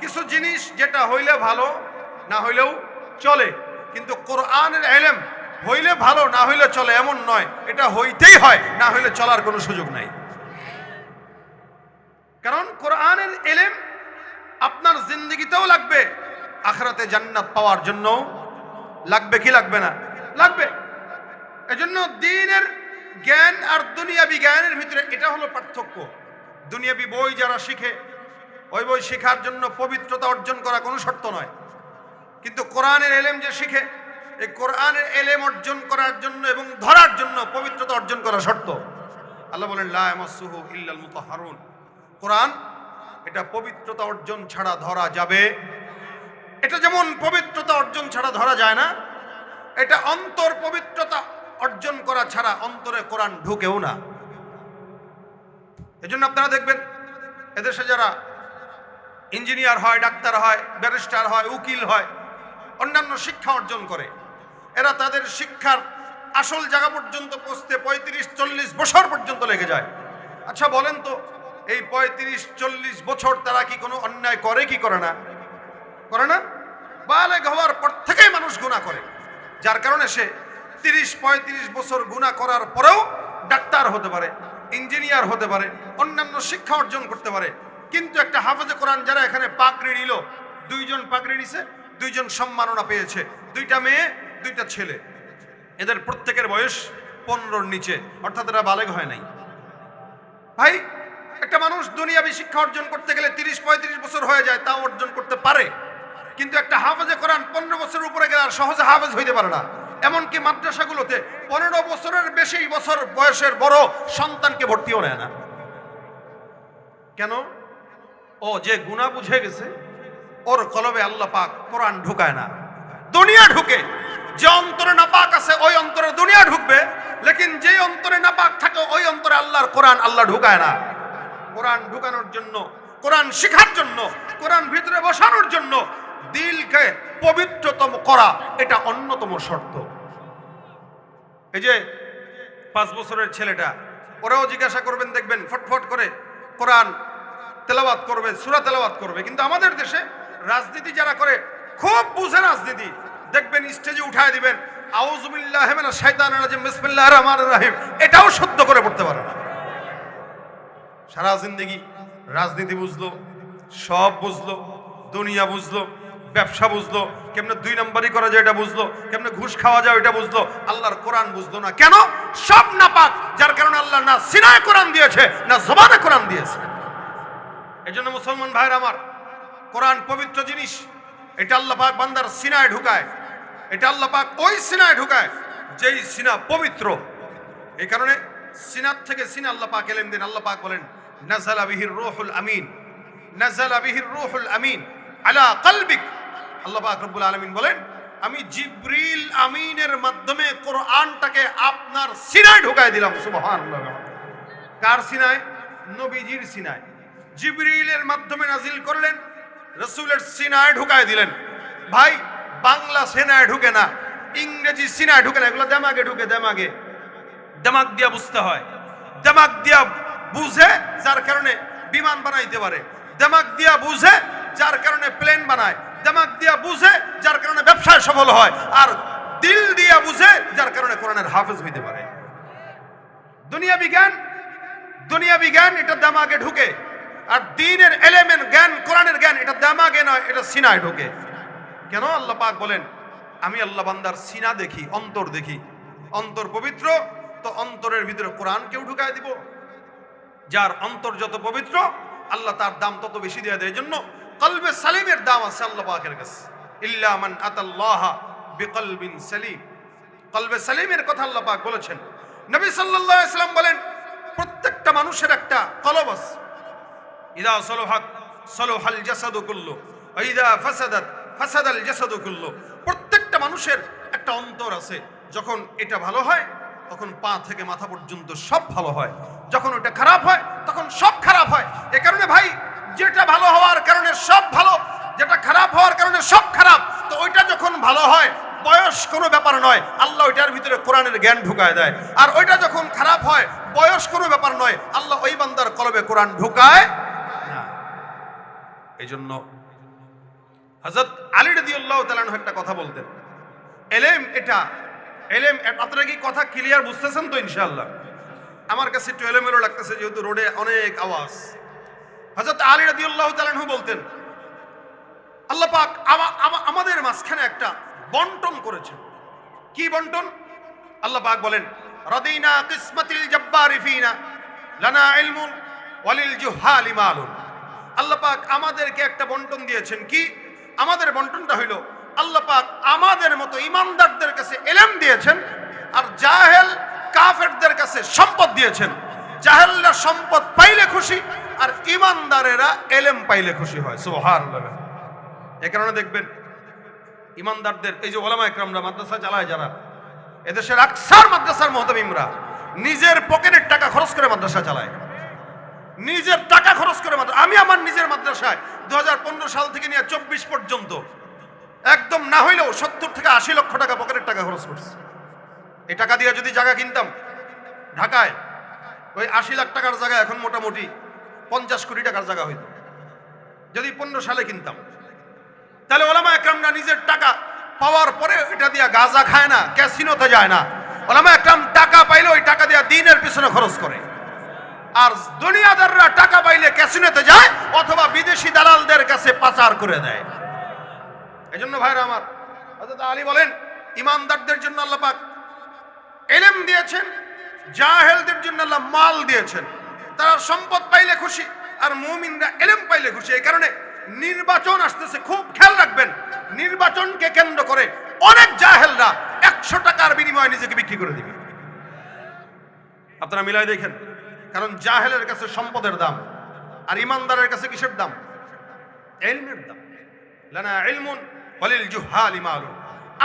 কিছু জিনিস যেটা হইলে ভালো, না হইলেও চলে। কিন্তু কোরআনের ইলম হইলে ভালো, না হইলে চলে এমন নয়, এটা হইতেই হয়, না হইলে চলার কোনো সুযোগ নাই। কারণ কোরআনের ইলম আপনার জিন্দেগিতেও লাগবে, আখিরাতে জান্নাত পাওয়ার জন্য লাগবে কি লাগবে না? লাগবে। এজন্য দ্বীনের জ্ঞান আর দুনিয়াবি জ্ঞানের ভিতরে এটা হলো পার্থক্য। দুনিয়াবি বই যারা শিখে, ওই বই শেখার জন্য পবিত্রতা অর্জন করা কোনো শর্ত নয়। কিন্তু কোরআনের ইলম যে শিখে, এই কোরআনের ইলম অর্জন করার জন্য এবং ধরার জন্য পবিত্রতা অর্জন করা শর্ত। আল্লাহ বলেন লা ইয়ামাসসুহু ইল্লাল মুতাহহারুন। কোরআন এটা পবিত্রতা অর্জন ছাড়া ধরা যাবে। এটা যেমন পবিত্রতা অর্জন ছাড়া ধরা যায় না, এটা অন্তর পবিত্রতা অর্জন করা ছাড়া অন্তরে কোরআন ঢুকেও না। এজন্য আপনারা দেখবেন এদেশে যারা ইঞ্জিনিয়ার হয়, ডাক্তার হয়, ব্যারিস্টার হয়, উকিল হয়, অন্যান্য শিক্ষা অর্জন করে, এরা তাদের শিক্ষার আসল জায়গা পর্যন্ত পৌঁছতে 35-40 বছর পর্যন্ত লেগে যায়। আচ্ছা বলেন তো, এই 35-40 বছর তারা কি কোনো অন্যায় করে কি করে না? করে না? বালেগ হওয়ার পর থেকেই মানুষ গুনাহ করে, যার কারণে সে 30-35 বছর গুনাহ করার পরেও ডাক্তার হতে পারে, ইঞ্জিনিয়ার হতে পারে, অন্যান্য শিক্ষা অর্জন করতে পারে। কিন্তু একটা হাফেজে কোরআন যারা এখানে পাগড়ি নিল, 2 জন পাগড়ি নিছে, 2 জন সম্মাননা পেয়েছে, 2টা মেয়ে 2টা ছেলে, এদের প্রত্যেকের বয়স 15-র নিচে, অর্থাৎ এরা বালেগ হয় নাই। ভাই, একটা মানুষ দুনিয়াবি শিক্ষা অর্জন করতে গেলে 30-35 বছর হয়ে যায়, তাও অর্জন করতে পারে। কিন্তু একটা হাফেজে কোরআন 15 বছরের উপরে গেলে আর সহজে হাফেজ হইতে পারে না। এমনকি মাদ্রাসাগুলোতে 15 বছরের বেশি বছর বয়সের বড় সন্তানকে ভর্তিও নেয় না। কেন? ও যে গুনাহ বুঝে গেছে, ওর কলবে আল্লাহ পাক কোরআন ঢুকায় না, দুনিয়া ঢুকে। যে অন্তরে নাপাক আছে ওই অন্তরে দুনিয়া ঢুকবে, লেকিন যে অন্তরে নাপাক থাকে ওই অন্তরে আল্লাহর কোরআন আল্লাহ ঢুকায় না। কোরআন ঢুকানোর জন্য, কোরআন শেখার জন্য, কোরআন ভিতরে বসানোর জন্য দিলকে পবিত্রতম করা এটা অন্যতম শর্ত। এই যে 5 বছরের ছেলেটা, ওরাও জিজ্ঞাসা করবেন, দেখবেন ফটফট করে কোরআন তেলাওয়াত করবে, সূরা তেলাওয়াত করবে। কিন্তু আমাদের দেশে রাজনীতি যারা করে, খুব বুঝে রাজনীতি, দেখবেন স্টেজে উঠায় দিবেন আউযু বিল্লাহি মিনাশ শাইতানির রাজিম বিসমিল্লাহির রহমানির রহিম, এটাও শুদ্ধ করে পড়তে পারে না। সারা জিন্দেগি রাজনীতি বুঝলো, সব বুঝলো, দুনিয়া বুঝলো, ব্যবসা বুঝলো, কেমনে 2 নম্বরই করা যায় এটা বুঝলো, কেমনে ঘুষ খাওয়া যায় এটা বুঝলো, আল্লাহর কোরআন বুঝলো না। কেন? সব নাপাক, যার কারণে আল্লাহ না সিনায় কোরআন দিয়েছে, না জবানে কোরআন দিয়েছে। এজন্য মুসলমান ভাইরা আমার, কোরআন পবিত্র জিনিস, এটা আল্লাহ পাক বান্দার সিনায় ঢুকায়। এটা আল্লাহ পাক ওই সিনায় ঢুকায় যেই সিনা পবিত্র। এই কারণে সিনাত থেকে সিনা আল্লাহ পাক এলেন দিন। আল্লাহ পাক বলেন নাযালা বিহির রূহুল আমিন, নাযালা বিহির রূহুল আমিন আলা কলবিক। আল্লাহ পাক রব্বুল আলামিন বলেন আমি জিবরিল আমিনের মাধ্যমে কোরআনটাকে আপনার সিনায় ঢুকায় দিলাম। সুবহানাল্লাহ। কার সিনায়? নবীজির সিনায়। জিবরিলের মাধ্যমে নাজিল করলেন, রাসূলের সিনায় ঢুকায় দিলেন। ভাই, বাংলা সিনায় ঢুকে না, ইংরেজি সিনায় ঢুকে না, এগুলো দেমাগে ঢুকে। দেমাগে, দেমাগ দিয়া বুঝতে হয়। দেমাগ দিয়া বুঝে যার কারণে বিমান বানাইতে পারে, দেমাগ দিয়া বুঝে যার কারণে প্লেন বানায়, দেমাগ দিয়া বুঝে যার কারণে ব্যবসায় সফল হয়, আর দিল দিয়া বুঝে যার কারণে কোরআনের হাফেজ হইতে পারে। দুনিয়া বিজ্ঞান এটা দেমাগে ঢুকে, আর দ্বীনের এলিমের জ্ঞান, কোরআনের জ্ঞান এটা দেমাগে নয়, এটা সিনায় ঢুকে। কেন? আল্লাহ পাক বলেন আমি আল্লাহ বান্দার সিনা দেখি, অন্তর দেখি। অন্তর পবিত্র তো অন্তরের ভিতরে কোরআনকেও ঢুকায় দিব। যার অন্তর যত পবিত্র আল্লাহ তার দাম তত বেশি দিয়ে দেয়। এজন্য কলবে সালিমের দাম আছে আল্লাহ পাকের কাছে। ইল্লা মান আতাল্লাহা বিকলবিন সালিম। কলবে সালিমের কথা আল্লাহ পাক বলেছেন। নবী সাল্লাল্লাহু আলাইহি ওয়াসাল্লাম বলেন প্রত্যেকটা মানুষের একটা কলব আছে। ইদা সলহাত সলহাল জাসাদু কুল্লু ওয়া ইদা ফাসাদাত ফাসাদাল জাসাদু কুল্লু। প্রত্যেকটা মানুষের একটা অন্তর আছে, যখন এটা ভালো হয় তখন পা থেকে মাথা পর্যন্ত সব ভালো হয়, যখন ওটা খারাপ হয় তখন সব খারাপ হয়। এ কারণে ভাই, যেটা ভালো হওয়ার কারণে সব ভালো, যেটা খারাপ হওয়ার কারণে সব খারাপ, তো ওইটা যখন ভালো হয় বয়স কোনো ব্যাপার নয়, আল্লাহ ওইটার ভিতরে কোরআনের জ্ঞান ঢুকায় দেয়। আর ওইটা যখন খারাপ হয় বয়স কোনো ব্যাপার নয়, আল্লাহ ওই বান্দার কলবে কোরআন ঢুকায় না। এই জন্য হযরত আলী রাদিয়াল্লাহু তাআলা আনহু একটা কথা বলতেন, এলেম এটা এলেম। আপনারা কি কথা ক্লিয়ার বুঝতেছেন তো? ইনশাআল্লাহ। আমার কাছে একটু এলোমেলো লাগতেছে যেহেতু রোডে অনেক আওয়াজ। হযরত আলী রাদিয়াল্লাহু তাআলা আনহু বলতেন, আল্লাহ পাক আমাদের মাঝখানে একটা বন্টন করেছেন। কি বন্টন? আল্লাহ পাক বলেন, রাদিনা কিসমাতিল জাব্বারি ফিনা লানা ইলমুন ওয়ালিল জুহালি মালুন। আল্লাহ পাক আমাদেরকে একটা বন্টন দিয়েছেন। কি আমাদের বন্টনটা হইল, আল্লাহ পাক আমাদের মতো ইমানদারদের কাছে ইলম দিয়েছেন, আর জাহেল কাফেরদের কাছে সম্পদ দিয়েছেন। জাহেলরা সম্পদ পাইলে খুশি, আর ইমানদারেরা ইলম পাইলে খুশি হয়। সুবহানাল্লাহ। এই কারণে দেখবেন ইমানদারদের, এই যে ওলামা ইকরামরা মাদ্রাসা চালায় যারা, এদেশের আকসার মাদ্রাসার মুহতামিমরা নিজের পকেটের টাকা খরচ করে মাদ্রাসা চালায়, নিজের টাকা খরচ করে মাদ্রাসা। আমি আমার নিজের মাদ্রাসায় 2015 সাল থেকে নিয়ে 24 পর্যন্ত একদম না হইলেও 70 থেকে 80 লক্ষ টাকা পকেটের টাকা খরচ করছি। এই টাকা দিয়ে যদি জায়গা কিনতাম ঢাকায়, ওই 80 লাখ টাকার জায়গা এখন মোটামুটি 50 কোটি টাকার জায়গা হইতো, যদি 15 সালে কিনতাম। তাহলে ওলামা একরামরা নিজের টাকা পাওয়ার পরে এটা দিয়ে গাঁজা খায় না, ক্যাসিনোতে যায় না। ওলামা একরাম টাকা পাইলে ওই টাকা দিয়ে দ্বীনের পিছনে খরচ করে। আর দুনিয়াদাররা টাকা পাইলে ক্যাসিনোতে যায় অথবা বিদেশি দালালদের কাছে পাচার করে দেয়। এজন্য ভাইরা আমার, হযরত আলী বলেন, ইমানদারদের জন্য আল্লাহ পাক ইলম দিয়েছেন, জাহেলদের জন্য আল্লাহ মাল দিয়েছেন। তারা সম্পদ পাইলে খুশি, আর মুমিনরা ইলম পাইলে খুশি। এই কারণে নির্বাচন আসতেছে, খুব খেয়াল রাখবেন। নির্বাচনকে কেন্দ্র করে অনেক জাহেলরা 100 টাকার বিনিময়ে নিজেকে বিক্রি করে দিবে। আপনারা মিলাই দেখেন। কারণ জাহেলের কাছে সম্পদের দাম, আর ইমানদারের কাছে কিসের দাম? ইলমের দাম। লানা ইলমুন ওয়ালিল জুহালি মালুন।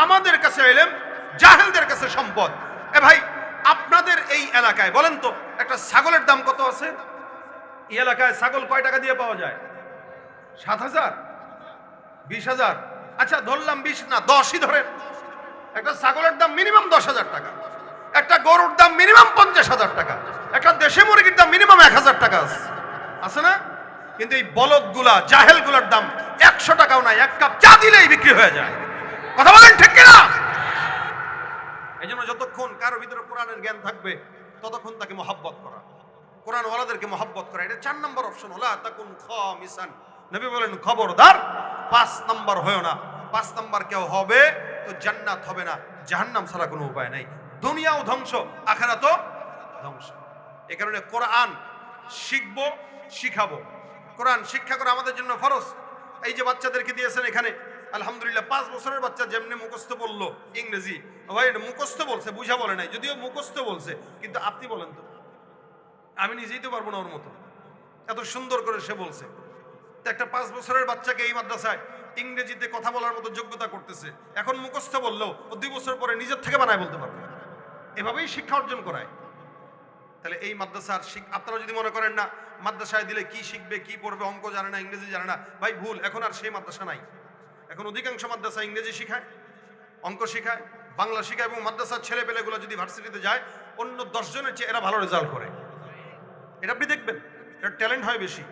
আমাদের কাছে ইলম, জাহেলদের কাছে সম্পদ। এ ভাই, আপনাদের এই এলাকায় বলেন তো, একটা ছাগলের দাম কত আছে? এই এলাকায় ছাগল কয় টাকা দিয়ে পাওয়া যায়? 7,000, 20,000। আচ্ছা ধরলাম 20 না, 10ই ধরেন। একটা ছাগলের দাম মিনিমাম 10,000 টাকা, একটা গরুর দাম মিনিমাম 50,000 টাকা, একটা দেশি মুরগির দাম মিনিমাম 1,000 টাকা আছে না? কিন্তু এই বলদগুলা, জাহেলগুলার দাম 100 টাকাও নাই, এক কাপ চা দিলেই বিক্রি হয়ে যায়। কথা বলেন ঠিক কিনা? এই জন্য যতক্ষণ কারোর ভিতরে কোরআনের জ্ঞান থাকবে ততক্ষণ তাকে মহব্বত করা, কোরআন ওয়ালাদেরকে মহব্বত করা, এটা 4 নম্বর অপশন। ওলা তাকুন খামিসান। নবী বলেন, খবরদার 5 নম্বর হয় না। 5 নম্বর কেউ হবে তো জান্নাত হবে না, জাহান্নাম ছাড়া কোনো উপায় নাই। দুনিয়াও ধ্বংস, আখিরাতও ধ্বংস। এই কারণে কোরআন শিখবো, শিখাবো। কোরআন শিক্ষা করা আমাদের জন্য ফরজ। এই যে বাচ্চাদেরকে দিয়েছেন এখানে, আলহামদুলিল্লাহ 5 বছরের বাচ্চা যেমনি মুখস্থ বললো ইংরেজি, ভাই মুখস্থ বলছে, বুঝা বলে নাই, যদিও মুখস্থ বলছে। কিন্তু আপনি বলেন তো, আমি নিজেই তো পারবো না ওর মতো, এত সুন্দর করে সে বলছে। তো একটা 5 বছরের বাচ্চাকে এই মাদ্রাসায় ইংরেজিতে কথা বলার মতো যোগ্যতা করতেছে, এখন মুখস্থ বললেও ও 2 বছর পরে নিজের থেকে বানায় বলতে পারবে। এভাবেই শিক্ষা অর্জন করায়। তাহলে এই মাদ্রাসার আপনারা যদি মনে করেন না মাদ্রাসায় দিলে কি শিখবে, কি পড়বে, অঙ্ক জানে না, ইংরেজি জানে না, ভাই ভুল। এখন আর সেই মাদ্রাসা নাই। এখন অধিকাংশ মাদ্রাসা ইংরেজি শিখায়, অঙ্ক শিখায়, বাংলা শিখায়, এবং মাদ্রাসার ছেলে পেলেগুলো যদি ভার্সিটিতে যায় অন্য 10 জনের চেয়ে এরা ভালো রেজাল্ট করে। এটা আপনি দেখবেন, এর ট্যালেন্ট হয় বেশি।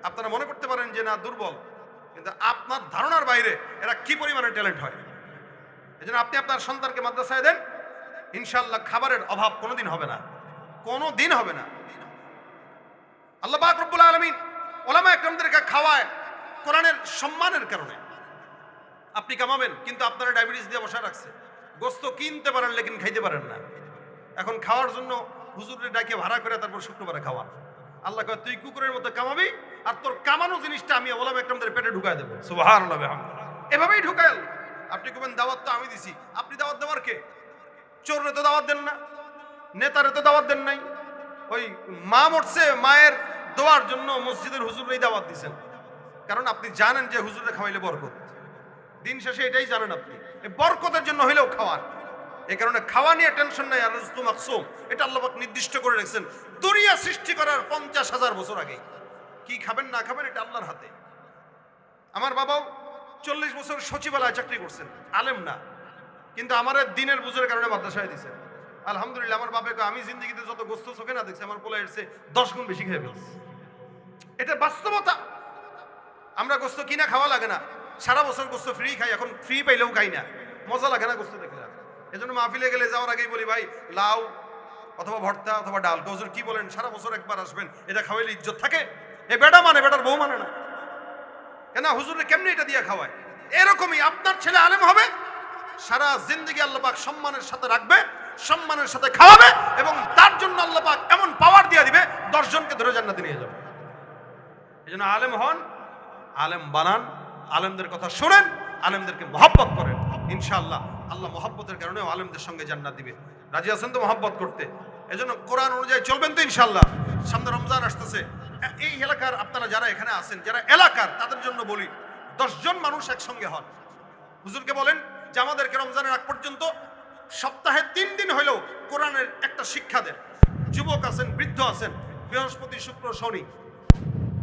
আপনারা মনে করতে পারেন যে না দুর্বল, কিন্তু আপনার ধারণার বাইরে এরা কি পরিমাণে ট্যালেন্ট হয়। এজন্য আপনি আপনার সন্তানকে মাদ্রাসায় দেন, ইনশাআল্লাহ খাবারের অভাব কোনোদিন হবে না, কোনোদিন হবে না। আল্লাহ পাক রব্বুল আলামিন ওলামা একরামদেরকে খাওয়ায় কোরআনের সম্মানের কারণে। আপনি কামাবেন কিন্তু আপনারা ডায়াবেটিস দিয়ে বসা রাখছে, গোস্ত কিনতে পারেন লেকিন খাইতে পারেন না। এখন খাওয়ার জন্য হুজুরের ডাকে ভাড়া করে তারপর শুক্রবারে খাওয়ান। আল্লাহ কয়, তুই কুকুরের মতো কামাবি, আর তোর কামানো জিনিসটা আমি ওলামা একরামদের পেটে ঢুকায় দেবো। সুবহানাল্লাহ বিহামদিহি। এভাবেই ঢুকায়। আপনি কবেন দাওয়াত তো আমি দিছি, আপনি দাওয়াত দেওয়ার কে? চোররে তো দাওয়াত দেন না, নেতারে তো দাওয়াত দেন নাই। ওই মা মরছে, মায়ের দোয়ার জন্য মসজিদের হুজুরই দাওয়াত দিছেন, কারণ আপনি জানেন যে হুজুরে খাওয়াইলে বরকত। দিন শেষে এটাই জানেন আপনি, বরকতের জন্য হইলেও খাওয়ান। এই কারণে খাওয়া নিয়ে টেনশন নাই। আর রিজকু মাকসুম, এটা আল্লাহ পাক নির্দিষ্ট করে রেখেছেন দুনিয়া সৃষ্টি করার 50,000 বছর আগে। কি খাবেন না খাবেন এটা আল্লাহর হাতে। আমার বাবাও 40 বছর সচিবালয়ে চাকরি করছেন, আলেম না, কিন্তু আমার দিনের বুঝের কারণে মাদ্রাসায় দিয়েছেন। আলহামদুলিল্লাহ, আমার বাবাকে আমি জিন্দগিতে যত গোস্ত চোখে না দেখছি, আমার পোলা এসে 10 গুণ বেশি খেয়ে ফেলছে। এটা বাস্তবতা। আমরা গোস্ত কিনা খাওয়া লাগে না, সারা বছর গোস্ত ফ্রি খাই, এখন ফ্রি পাইলেও খাই না, মজা লাগে না গোস্ত দেখলে। এজন্য মাহফিলে গেলে যাওয়ার আগেই বলি, ভাই লাউ অথবা ভর্তা অথবা ডাল। হুজুর কি বলেন, সারা বছর একবার আসবেন, এটা খাওয়াইলে ইজ্জত থাকে? এ বেটা মানে, বেটার বউ মানে না কেন? হুজুরে কেমনি এটা দিয়ে খাওয়ায়? এরকমই আপনার ছেলে আলেম হবে, সারা জিন্দগি আল্লাহ পাক সম্মানের সাথে রাখবে, সম্মানের সাথে খাওয়াবে, এবং তার জন্য আল্লাহ পাক এমন পাওয়ার দিয়ে দিবে 10 জনকে ধরে জান্নাতে নিয়ে যাবে। এজন্য আলেম হন, আলেম বানান, আলেমদের কথা শোনেন, আলেমদেরকে মহব্বত করেন। ইনশাআল্লাহ আল্লাহ মহব্বতের কারণে আলেমদের সঙ্গে জান্নাত দিবে। রাজি আছেন তো মহব্বত করতে? এজন্য কোরআন অনুযায়ী চলবেন তো ইনশাআল্লাহ। সামনে রমজান আসতেছে, এই এলাকার আপনারা যারা এখানে আছেন, যারা এলাকার, তাদের জন্য বলি 10 জন মানুষ একসঙ্গে হন। হুজুরকে বলেন যে আমাদেরকে রমজানের আগ পর্যন্ত সপ্তাহে 3 দিন হলেও কোরআনের একটা শিক্ষা দেন। যুবক আছেন, বৃদ্ধ আছেন, বৃহস্পতি শুক্র শনি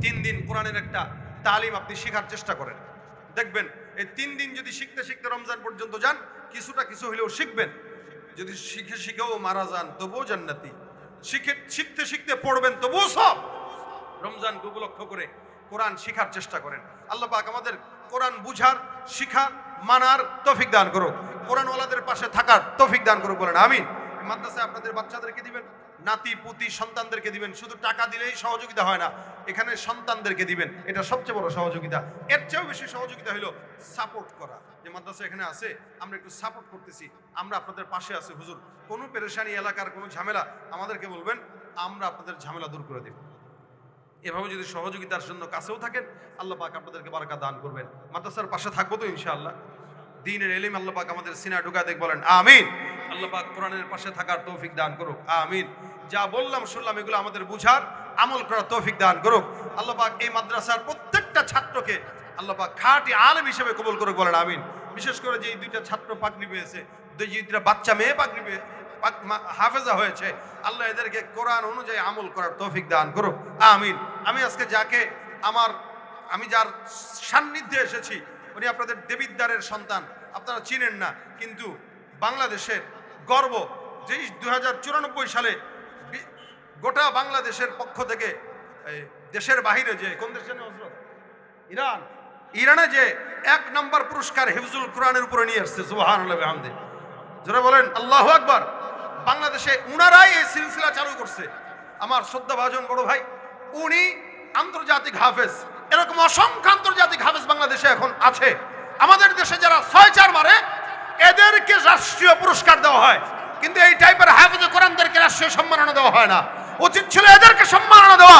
3 দিন কোরআনের একটা তালিম আপনি শেখার চেষ্টা করেন। দেখবেন এই 3 দিন যদি শিখতে শিখতে রমজান পর্যন্ত যান, কিছুটা কিছু হলেও শিখবেন। যদি শিখে শিখেও মারা যান তবুও জান্নাতি, শিখতে শিখতে পড়বেন তবুও সব। রমজানকে উপলক্ষ করে কোরআন শিখার চেষ্টা করেন। আল্লাহ পাক আমাদের কোরআন বুঝার, শিখার, মানার তৌফিক দান করুক, কোরআনওয়ালাদের পাশে থাকার তৌফিক দান করুক, বলেন আমিন। মাদ্রাসায় আপনাদের বাচ্চাদেরকে দিবেন, নাতি পুতি সন্তানদেরকে দিবেন। শুধু টাকা দিলেই সহযোগিতা হয় না, এখানে সন্তানদেরকে দিবেন, এটা সবচেয়ে বড় সহযোগিতা। এর চেয়েও বেশি সহযোগিতা হলো সাপোর্ট করা। যে মাদ্রাসা এখানে আছে, আমরা একটু সাপোর্ট করতেছি, আমরা আপনাদের পাশে আছি। হুজুর কোনো পেরেশানি, এলাকার কোনো ঝামেলা আমাদেরকে বলবেন, আমরা আপনাদের ঝামেলা দূর করে দেব। এভাবে যদি সহযোগিতার জন্য কাছেও থাকেন, আল্লাহ পাক আপনাদেরকে বারাকা দান করবেন। মাদ্রাসার পাশে থাকবো তো ইনশাআল্লাহ। দ্বীনের ইলম আল্লাহ পাক আমাদের সিনা ঢুকা দেখ, বলেন আমিন। আল্লাহ পাক কোরআনের পাশে থাকার তৌফিক দান করুক, আমিন। যা বললাম শুনলাম এগুলো আমাদের বুঝার, আমল করার তৌফিক দান করুক। আল্লাহ পাক এই মাদ্রাসার প্রত্যেকটা ছাত্রকে আল্লাহ পাক খাঁটি আলেম হিসেবে কবুল করুক, বলেন আমিন। বিশেষ করে যে 2টা ছাত্র পাগড়ি পেয়েছে, 2টা বাচ্চা মেয়ে পাগড়ি হাফেজা হয়েছে, আল্লাহ এদেরকে কোরআন অনুযায়ী আমল করার তৌফিক দান করুক, আমিন। আমি আজকে আমি যার সান্নিধ্যে এসেছি, উনি আপনাদের দেবিদ্দারের সন্তান, আপনারা চিনেন না, কিন্তু বাংলাদেশের গর্ব। যেই 2094 সালে গোটা বাংলাদেশের পক্ষ থেকে দেশের বাহিরে, যে কোন দেশ জানেন হযরত? ইরানে যে 1 নম্বর পুরস্কার হিফজুল কোরআনের উপরে নিয়ে আসছে, সুবহানাল্লাহ ওয়া বিহামদিহি, যারা বলেন আল্লাহু আকবার। বাংলাদেশে উনারাই এই সিলসিলা চালু করছে। আমার শ্রদ্ধাভাজন বড় ভাই, উনি আন্তর্জাতিক হাফেজ। এরকম অসংখ্য আন্তর্জাতিক হাফেজ বাংলাদেশে এখন আছে। আমাদের দেশে যারা 6-4 মারে, এদেরকে রাষ্ট্রীয় পুরস্কার দেওয়া হয়, কিন্তু এই টাইপের হাফেজ কোরআনদেরকে রাষ্ট্রীয় সম্মাননা দেওয়া হয় না। উচিত ছিল এদেরকে সম্মাননা দেওয়া,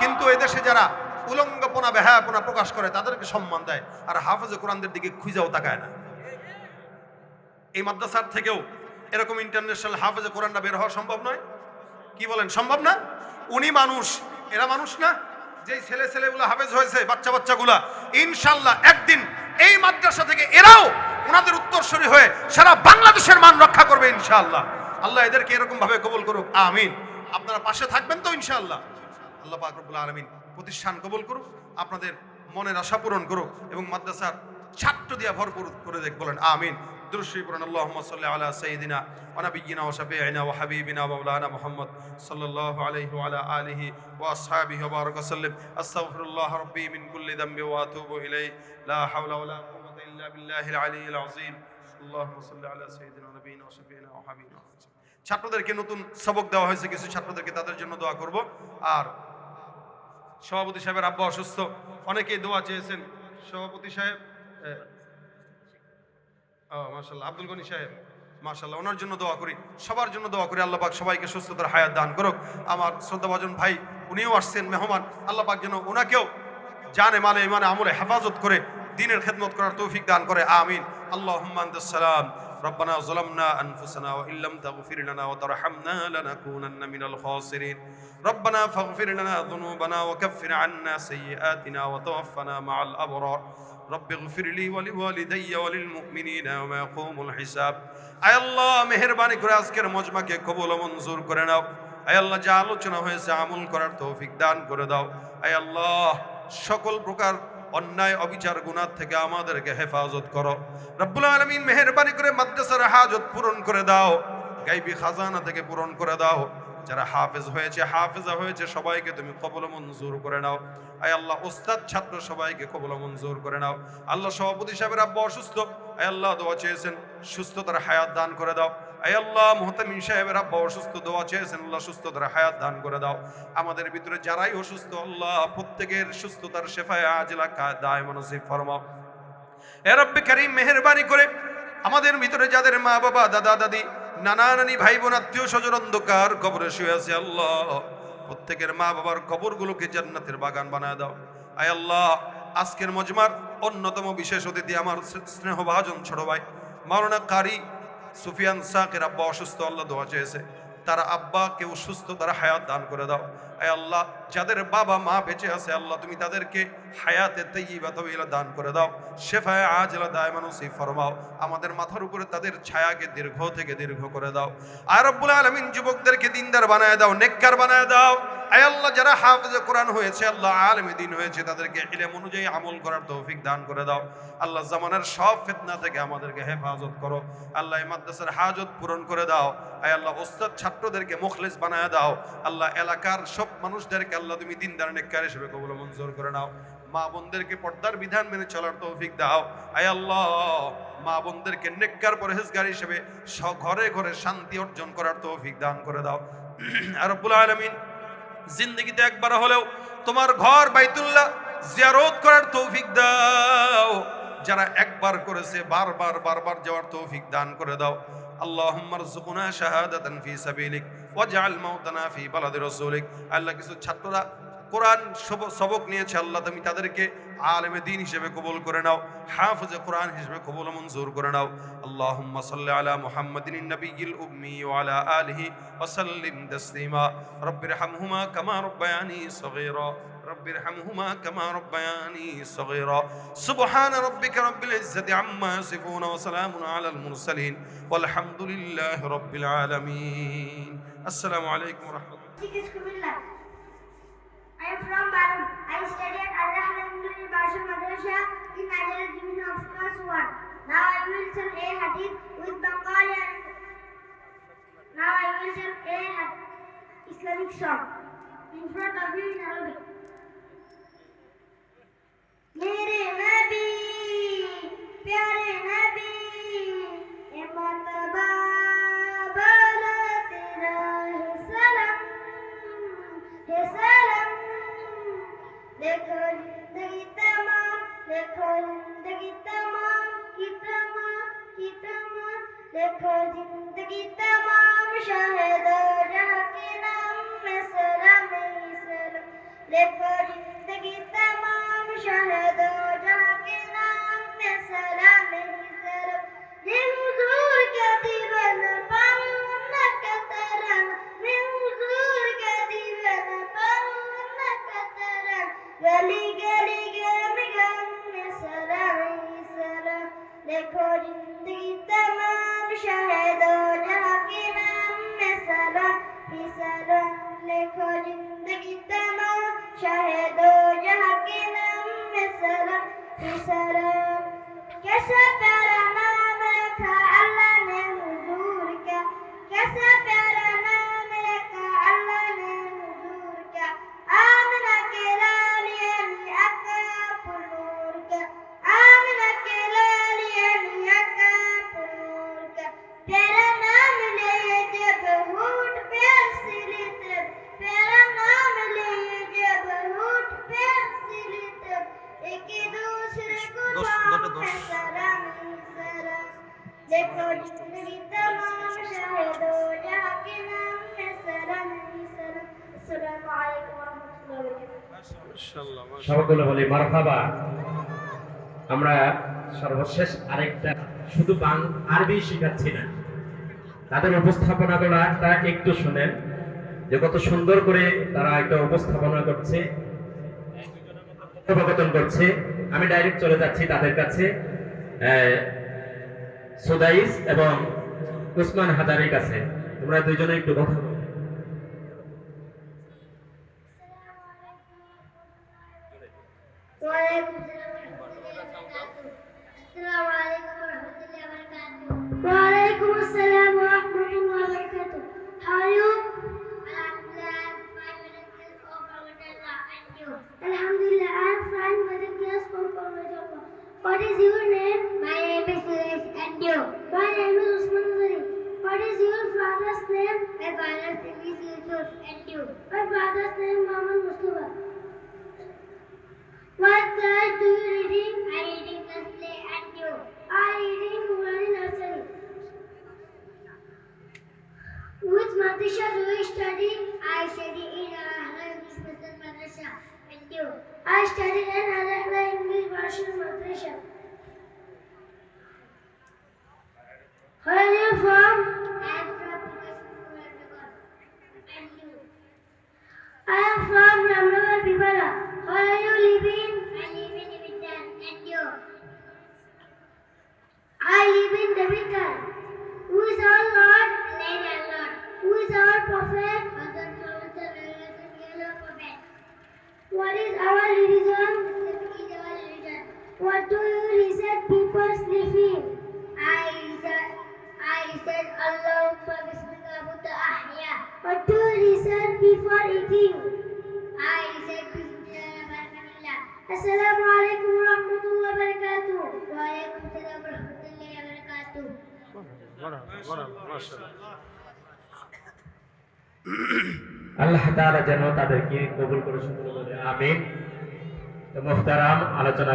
কিন্তু এদেশে যারা উলঙ্গপনা, বেহায়াপনা প্রকাশ করে তাদেরকে সম্মান দেয়, আর হাফেজ কোরআনদের দিকে খুঁজেও তাকায় না। এই মাদ্রাসার থেকেও এরকম ইন্টারন্যাশনাল হাফেজ কোরআনটা বের হওয়া সম্ভব নয়? কি বলেন, সম্ভব না? উনি মানুষ, এরা মানুষ না? যেই ছেলেগুলো হাফেজ হয়েছে, বাচ্চাগুলা, ইনশাআল্লাহ একদিন এই মাদ্রাসা থেকে এরাও ওনাদের উত্তরসূরি হয়ে সারা বাংলাদেশের মান রক্ষা করবে ইনশাআল্লাহ। আল্লাহ এদেরকে এরকম ভাবে কবুল করুক, আমিন। আপনারা পাশে থাকবেন তো ইনশাআল্লাহ? আল্লাহ পাক রব্বুল আলামিন প্রতিষ্ঠান কবুল করুক, আপনাদের মনের আশা পূরণ করুক, এবং মাদ্রাসার ছাত্র দিয়া ভরপুর করে দেখ, বলেন আমিন। দুরূদ শরীফ পড়ুন। আল্লাহুম্মা সাল্লি আলা সাইয়্যিদিনা ওয়া নাবিয়্যিনা ওয়া শাফিঈনা ওয়া হাবিবিনা ওয়া মাওলানা মুহাম্মদ সাল্লাল্লাহু আলাইহি ওয়া আলা আলিহি ওয়া আসহাবিহি ওয়া বারাকা সাল্লাম। আস্তাগফিরুল্লাহ রাব্বি মিন কুল্লি যামবি ওয়া আতুবু ইলাইহি। লা হাওলা ওয়া লা কুওয়াতা ইল্লা বিল্লাহিল আলিয়্যিল আযীম। আল্লাহুম্মা সাল্লি আলা সাইয়্যিদিনা ওয়া নাবিয়্যিনা ওয়া শাফিঈনা ওয়া হাবিবিনা। ছাত্রদেরকে নতুন সবক দেওয়া হয়েছে, কিছু ছাত্রদেরকে, তাদের জন্য দোয়া করব। আর সভাপতি সাহেবের আব্বা অসুস্থ, অনেকেই দোয়া চেয়েছেন। সভাপতি সাহেব মাশাআল্লাহ, আব্দুল গনি সাহেব, মাশাআল্লাহ, ওনার জন্য দোয়া করি, সবার জন্য দোয়া করি। আল্লাহ পাক সবাইকে সুস্থতার হায়াত দান করুক। আমার শ্রদ্ধাভাজন ভাই, উনিও আসছেন মেহমান, আল্লাহ পাক যেন ওনাকেও জানে মালে ইমানে আমলে হেফাজত করে দ্বীনের খেদমত করার তৌফিক দান করে, আমিন। আল্লাহুম্মা আনতাস সালাম রব্বানা যালামনা আনফুসানা ওয়া ইল্লাম তাগফির লানা ওয়া তারহামনা লানাকুনান্না মিনাল খাসিরিন। রব্বানা ফাগফির লানা যুনুবানা ওয়া কাফির আন্না সাইয়্যাতিনা ওয়া তাওয়াফানা মাআল আবরার রব্বিগফিরলি ওয়া লিওয়ালিদাইয়া ওয়া লিল মুমিনিনা ইয়াওমা ইয়াকুমুল হিসাব। আয় আল্লাহ মেহেরবানি করে আজকের মজমাকে কবুল ও মঞ্জুর করে নাও। আয় আল্লাহ যা আলোচনা হয়েছে আমল করার তৌফিক দান করে দাও। আয় আল্লাহ সকল প্রকার অন্যায় অবিচার গুনাহ থেকে আমাদেরকে হেফাজত করো। রব্বুল আলামিন মেহেরবানি করে মাদ্রাসার হাজত পূরণ করে দাও, গায়বী খাজানা থেকে পূরণ করে দাও। যারা হাফেজ হয়েছে হাফেজা হয়েছে সবাইকে তুমি কবুল ও মঞ্জুর করে নাও। আয় আল্লাহ ওস্তাদ ছাত্র সবাইকে কবুল ও মঞ্জুর করে নাও। আল্লাহ সভাপতি সাহেবের আব্বা অসুস্থ, আয় আল্লাহ দোয়া চেয়েছেন সুস্থতার হায়াত দান করে দাও। আয় আল্লাহ মুহতামিম সাহেবের আব্বা অসুস্থ, দোয়া চেয়েছেন আল্লাহ সুস্থতার হায়াত দান করে দাও। আমাদের ভিতরে যারাই অসুস্থ আল্লাহ প্রত্যেকের সুস্থতার শেফায়ে আজিলা দায়মা নসিব ফরমাও। এ রব্বে কারীম মেহেরবানি করে আমাদের ভিতরে যাদের মা বাবা দাদা দাদি নানা নানি ভাই বোন আত্মীয় স্বজন অন্ধকার কবরে শুয়ে আছে আল্লাহ প্রত্যেকের মা বাবার কবরগুলোকে জান্নাতের বাগান বানায় দাও। আয় আল্লাহ আজকের মজমার অন্যতম বিশেষ অতিথি আমার স্নেহভাজন ছোট ভাই মাওলানা কারি সুফিয়ান সাকের আব্বা অসুস্থ, আল্লাহ দোয়া চেয়েছে তার আব্বা কেউ সুস্থ, তারা হায়াত দান করে দাও। আয় আল্লাহ যাদের বাবা মা বেঁচে আছে আল্লাহ তুমি তাদেরকে হায়াতে তাইয়্যিবা তাওয়িলা দান করে দাও, শেফায়ে আজিলা দায়মা নসিব ফরমাও। আমাদের মাথার উপরে তাদের ছায়াকে দীর্ঘ থেকে দীর্ঘ করে দাও। আর রব্বুল আলামিন যুবকদেরকে দিনদার বানায় দাও, নেককার বানায় দাও। আয় আল্লাহ যারা হাফেজে কোরআন হয়েছে আল্লাহ আলেমে দ্বীন হয়েছে তাদেরকে ইলম অনুযায়ী আমল করার তৌফিক দান করে দাও। আল্লাহ জামানার সব ফিতনা থেকে আমাদেরকে হেফাজত করো। আল্লাহ এই মাদ্রাসার হাজত পূরণ করে দাও। আয় আল্লাহ ওস্তাদ ছাত্রদেরকে মুখলিস বানায় দাও। আল্লাহ এলাকার সব মানুষদেরকে আল্লাহ তুমি দিনদার নেককার হিসেবে কবুল ও মঞ্জুর করে নাও। মা বোনদেরকে পর্দার বিধান মেনে চলার তৌফিক দাও। আয় আল্লাহ মা বোনদেরকে নেককার পরহেজগার হিসেবে ঘরে ঘরে শান্তি অর্জন করার তৌফিক দান করে দাও। আর রব্বুল আলামিন জিন্দেগিতে একবার হলেও তোমার ঘর বাইতুল্লাহ জিয়ারত করার তৌফিক দাও। যারা একবার করেছে বারবার বারবার যাওয়ার তৌফিক দান করে দাও। আল্লাহুম্মা রযুকনা শাহাদাতান ফি সাবিলিক ওয়াজআল মাউতানা ফি বালাদি রাসূলিক। আল্লাহ কিছু ছাত্ররা কোরআন সবক নিয়েছে আল্লাহ তুমি তাদেরকে আলেমে দ্বীন হিসেবে কবুল করে নাও, হাফেজে কোরআন হিসেবে কবুল মঞ্জুর করে নাও। আল্লাহুম্মা সাল্লি আলা মুহাম্মাদিন নবিয়্যিল উম্মি ওয়া আলা আলিহি ওয়া সাল্লিম তাসলিমা। রব্বিরহামহুমা কামা রাব্বায়ানি সগীরা রব্বিরহামহুমা কামা রাব্বায়ানি সগীরা। সুবহানা রাব্বিকা রাব্বিল ইজ্জাতি আম্মা ইয়াসিফুন ওয়া সালামুন আলাল মুরসালিন ওয়ালহামদুলিল্লাহি রাব্বিল আলামিন। আসসালামু আলাইকুম ওয়া রাহমাতুল্লাহ। I am from Barun. I study at Al-Rahman English Bashar Madrasa in Nigeria Division of Class 1. Now I will tell a hadith with Bengali and Islamic song in front of you in Arabic. मेरे नबी प्यारे नबी ए मर्तबा बाला तेरा है सलाम देखो जिंदगी तमाम देखो जिंदगी तमाम की तमाम देखो जिंदगी तमाम शाहिदो जहां के नाम में सलाम देखो जिंदगी तमाम शाहिदो जहां के नाम में सलाम दिल हुजूर के दीवाना पाऊं कतरन दिल हुजूर के दीवाना पाऊं कतरन गली गली गम में सलाम देखो जिंदगी तमाम शाहिदो जहां के नाम में सलाम देखो जिंदगी तमाम शाहिदो जहां के नाम में सलाम कैसा प्यारा नाम रखा अल्लाह ने हुजूर का कैसा प्यारा नाम रखा अल्लाह ने हुजूर का आमना के लाल अली अका पुनूर का आमना के लाल अली अका पुनूर का प्यारा नाम ले जब होठ पे सिली तब प्यारा नाम ले जब होठ पे सिली तब एक दूसरे को सलाम देखो जिंदगी तमाम शाहिदो जहां के नाम में सलाम अस्सलामु आलैकुम व राहमातुल्लाहि व बाराकातुहू। সকলে বলি মারহাবা। আমরা সর্বশেষ আরেকটা শুধু আরবি শেখাচ্ছি না, তাদের উপস্থাপনাটা একটু শুনেন যে কত সুন্দর করে তারা একটা উপস্থাপনা করছে, উপস্থাপন করছে। আমি ডাইরেক্ট চলে যাচ্ছি তাদের কাছে, সুদাইস এবং উসমান হাজারের কাছে। তোমরা দুইজনে একটু কথা বলো। وعليكم السلام ورحمة الله وبركاته. How are you? Alhamdulillah, I am fine by the grace of Allah. What is your name? My name is Suresh, and you? My name is Usman Zari. What is your father's name? My father's name is Yusuf, and you? My father's name is Muhammad Mustafa. What class do you reading? I reading nursery, and you? I reading Nurani nursery. Which madrasa do you study? I study in Al-Ahla English Medium Madrasa. And you? I study in Al-Ahla English Medium Madrasa. Where are you from? I am from Bikash. And you? I am from Ramnagar, Bibara. Where are you living? I live in Davitan. And you? I live in Davitan. Who is our Lord? Allah is our Lord. Who is our Prophet? Prophet. What is our religion? Islam is our religion. What do you recite before sleeping? I recite Allahumma bismika abuta ahya. What do you recite before eating? I recite bismillah. Assalamu alaikum wa rahmatullahi wa barakatuh. Wa alaikum assalam wa rahmatullahi wa barakatuh. আল্লাহ তাআলা যেন তাদেরকে কবুল করে সুন্দর করে, আমিন। তো মুহতারাম আলোচনা